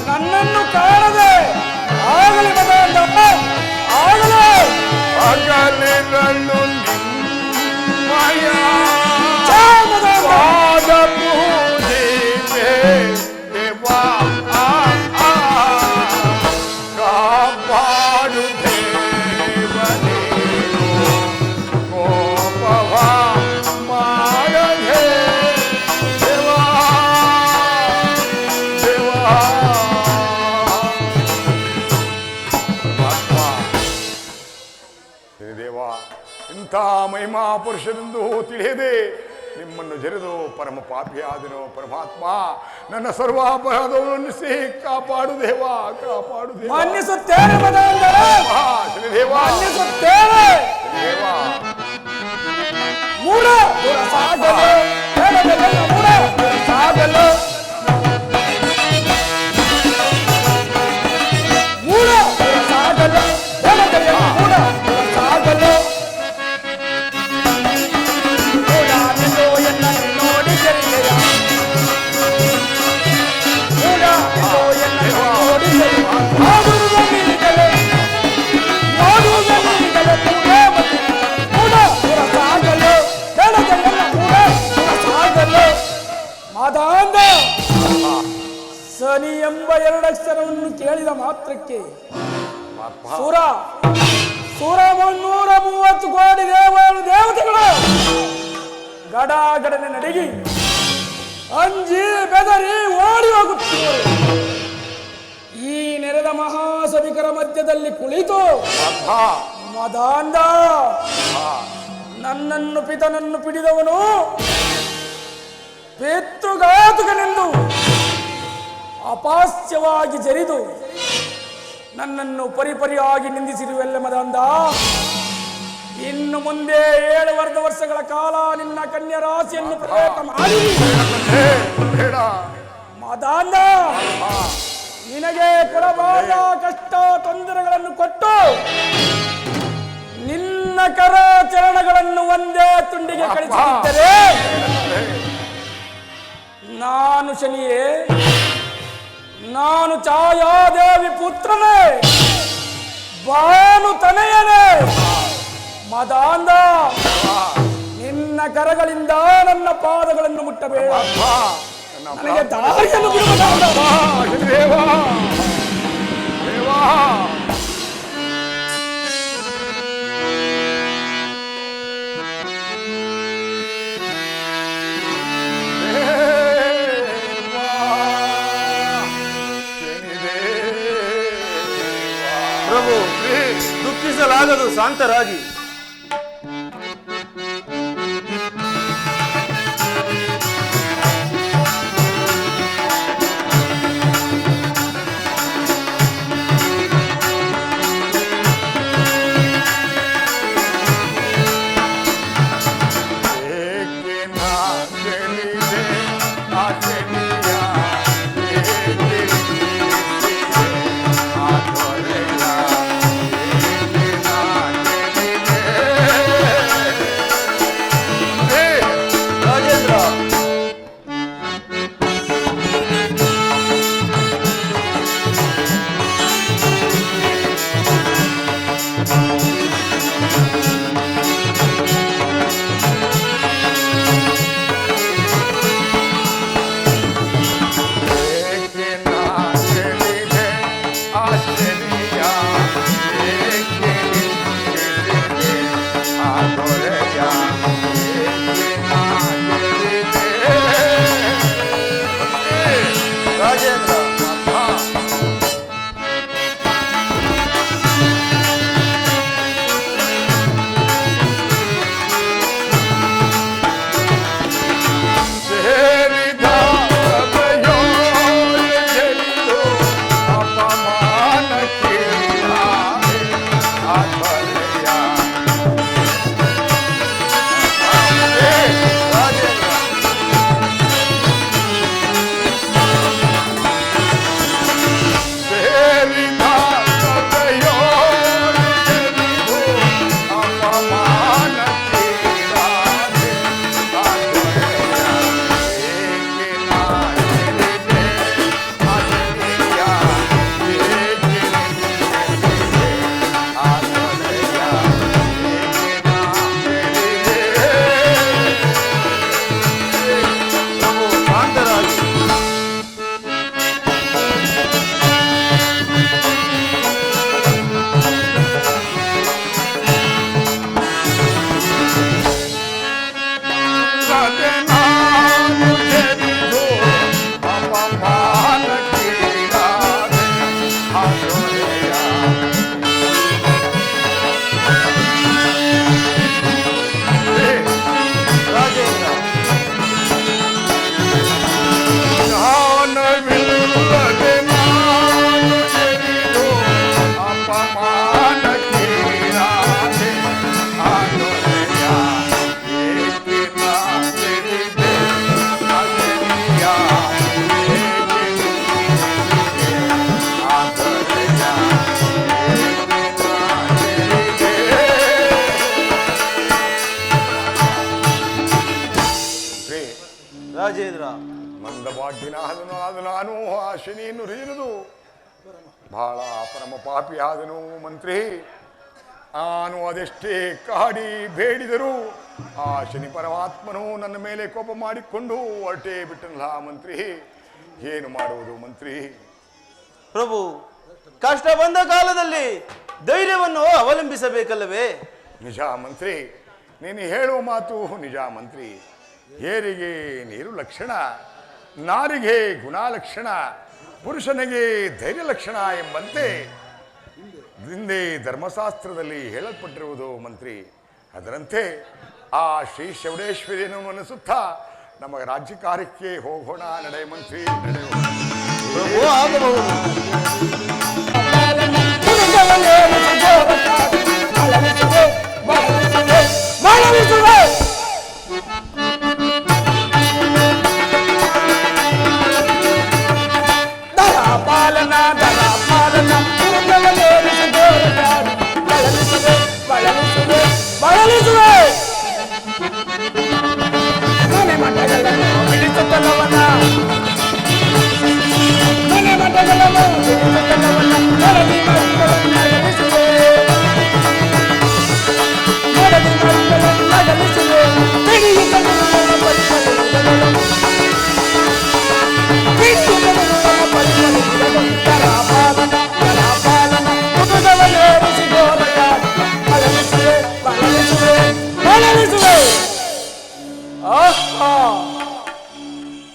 ನನ್ನನ್ನು ಕಾಣದೆ ಆಗಲಿ ಮದಾಂಧ, ಆಗಲೇ. ಅಗಲಿರಲು ನಿಮ್ಮಯ ಪಾದ ಪೂಜಿಸೆ ದೇವಾ, ಕಾಪಾಡು ದೇವನೇ, ಕೋಪವ ಮಾಡದೆ ದೇವಾ, ದೇವಾ. ದೇವ, ಇಂಥ ಮಹಿಮಾ ಪುರುಷರೆಂದು ತಿಳಿಯದೆ ನಿಮ್ಮನ್ನು ಜರಿದು ಪರಮ ಪಾಪಿಯಾದನು ಪರಮಾತ್ಮ. ನನ್ನ ಸರ್ವ ಅಪರಾಧವನ್ನು ಮನ್ನಿಸಿ ಕಾಪಾಡು ದೇವ, ಕಾಪಾಡು ದೇವ. ಮನ್ನಿಸುತ್ತೇನೆ ಮದಾಂಧರೇ, ಶನಿದೇವ, ಮನ್ನಿಸುತ್ತೇನೆ. ದೇವ. ಮೂಢ ದೂರ ಸಾಗಲು, ಬೇಡದೆಲ್ಲ ಮೂಢ ದೂರ ಸಾಗಲು, ಮೂಢ ದೂರ ಸಾಗಲು, ಬೇಡದೆಲ್ಲ ಮೂಢ ದೂರ ಸಾಗಲು. ಮೂಢ ನಿಂದು ಎನ್ನನ್ನು ನೋಡಿ ಜರಿಗೆಯ, ಮೂಢ ನಿಂದು ಎನ್ನನ್ನು ನೋಡಿ ಜರಿಗೆಯ. ನೋಡುವುದ ನೀಗಲೇ, ನೋಡುವುದ ನೀಗಲೇ ಮೂಢ ಮತ್ತು ಮೂಢ ದೂರ ಸಾಗಲು, ಬೇಡದೆಲ್ಲ ಮೂಢ ದೂರ ಸಾಗಲು. ಮದಾಂಧ, ಸನಿ ಎಂಬ ಎರಡಕ್ಷರವನ್ನು ಕೇಳಿದ ಮಾತ್ರಕ್ಕೆ ಸುರ 330 ಕೋಟಿ ದೇವತೆಗಳು ಗಡಾಗಡನೆ ನಡಗಿ ಅಂಜಿ ಬೆದರಿ ಓಡಿ ಹೋಗುತ್ತಿರುವರು. ಈ ನೆರೆದ ಮಹಾಸಭಿಕರ ಮಧ್ಯದಲ್ಲಿ ಕುಳಿತು ಮದಾಂಧ ನನ್ನನ್ನು ಪಿತನನ್ನು ಪಿಡಿದವನು ಪೆತ್ತುಗಾತುಕನೆಂದು ಅಪಾಸ್ಯವಾಗಿ ಜರಿದು ನನ್ನನ್ನು ಪರಿಪರಿಯಾಗಿ ನಿಂದಿಸಿರುವೆಲ್ಲ ಮದಾಂಧ. ಇನ್ನು ಮುಂದೆ 7 ವರ್ಷಗಳ ಕಾಲ ನಿನ್ನ ಕನ್ಯಾ ರಾಶಿಯನ್ನು ಪ್ರವೇಶ ಮಾಡಿ ಮದಾಂಧ ನಿನಗೆ ಕೊಡಬಾರದ ಕಷ್ಟ ತೊಂದರೆಗಳನ್ನು ಕೊಟ್ಟು ನಿನ್ನ ಕರ ಚರಣಗಳನ್ನು ಒಂದೇ ತುಂಡಿಗೆ ಕಳಿಸಿದ್ದರೆ ನಾನು ಶನಿಯೇ, ನಾನು ಛಾಯಾದೇವಿ ಪುತ್ರನೇ, ಭಾನು ತನಯನೇ ಮದಾಂಧ. ನಿನ್ನ ಕರಗಳಿಂದ ನನ್ನ ಪಾದಗಳನ್ನು ಮುಟ್ಟಬೇಡ, ನನಗೆ ದಾರಿಯನ್ನು ಬಿಡು ಮದಾಂಧ. ಪ್ರಭು, ದುಃಖಿಸಲಾಗದು, ಶಾಂತರಾಗಿ. ರಾಜೇಂದ್ರ, ಮಂದಭಾಗ್ಯನಾದನು ನಾನು ಆ ಶನಿಯನ್ನು ಹಿರಿಯುವುದು ಬಹಳ ಪರಮ ಪಾಪಿಯಾದನು ಮಂತ್ರಿ. ನಾನು ಅದೆಷ್ಟೇ ಕಾಡಿ ಬೇಡಿದರೂ ಆ ಶನಿ ಪರಮಾತ್ಮನು ನನ್ನ ಮೇಲೆ ಕೋಪ ಮಾಡಿಕೊಂಡು ಹೊರಟೇ ಬಿಟ್ಟನಲ್ಲ ಮಂತ್ರಿ. ಏನು ಮಾಡುವುದು ಮಂತ್ರಿ? ಪ್ರಭು, ಕಷ್ಟ ಬಂದ ಕಾಲದಲ್ಲಿ ಧೈರ್ಯವನ್ನು ಅವಲಂಬಿಸಬೇಕಲ್ಲವೇ? ನಿಜ ಮಂತ್ರಿ, ನೀನು ಹೇಳುವ ಮಾತು ನಿಜ ಮಂತ್ರಿ. ಏರಿಗೆ ನೀರು ಲಕ್ಷಣ, ನಾರಿಗೆ ಗುಣಲಕ್ಷಣ, ಪುರುಷನಿಗೆ ಧೈರ್ಯ ಲಕ್ಷಣ ಎಂಬಂತೆ ಹಿಂದೆ ಧರ್ಮಶಾಸ್ತ್ರದಲ್ಲಿ ಹೇಳಲ್ಪಟ್ಟಿರುವುದು ಮಂತ್ರಿ. ಅದರಂತೆ ಆ ಶ್ರೀ ಶೌಡೇಶ್ವರಿಯನ್ನು ಮನಸುತ್ತಾ ನಮ್ಮ ರಾಜ್ಯ ಕಾರ್ಯಕ್ಕೆ ಹೋಗೋಣ. ನಡೆ ಮಂತ್ರಿ, ನಡೆಯೋಣ. ಪ್ರಭು ಆಗಬಹುದು.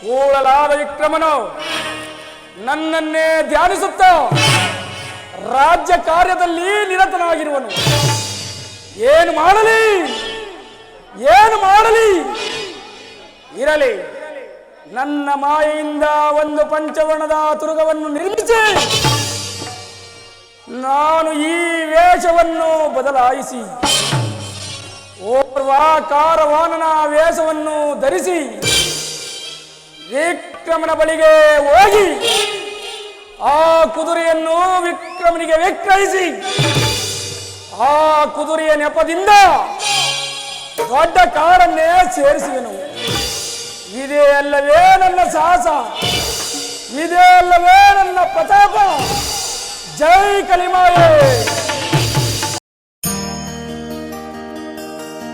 ಕೂಳಲಾದ ವಿಕ್ರಮನು ನನ್ನನ್ನೇ ಧ್ಯಾನಿಸುತ್ತ ರಾಜ್ಯ ಕಾರ್ಯದಲ್ಲಿ ನಿರತನಾಗಿರುವನು. ಏನು ಮಾಡಲಿ, ಏನು ಮಾಡಲಿ? ಇರಲಿ, ನನ್ನ ಮಾಯೆಯಿಂದ ಒಂದು ಪಂಚವರ್ಣದ ತುರುಗವನ್ನು ನಿರ್ಮಿಸಿ ನಾನು ಈ ವೇಷವನ್ನು ಬದಲಾಯಿಸಿ ಓರ್ವ ಕಾರವಾನನ ವೇಷವನ್ನು ಧರಿಸಿ ವಿಕ್ರಮನ ಬಳಿಗೆ ಹೋಗಿ ಆ ಕುದುರೆಯನ್ನು ವಿಕ್ರಮನಿಗೆ ವಿಕ್ರಯಿಸಿ ಆ ಕುದುರೆಯ ನೆಪದಿಂದ ದೊಡ್ಡ ಕಾರನ್ನೇ ಸೇರಿಸುವೆನು. ಇದೇ ಅಲ್ಲವೇ ನನ್ನ ಸಾಹಸ, ಇದೇ ಅಲ್ಲವೇ ನನ್ನ ಪ್ರತಾಪ. ಜೈ ಕಲಿಮಾಯೇ.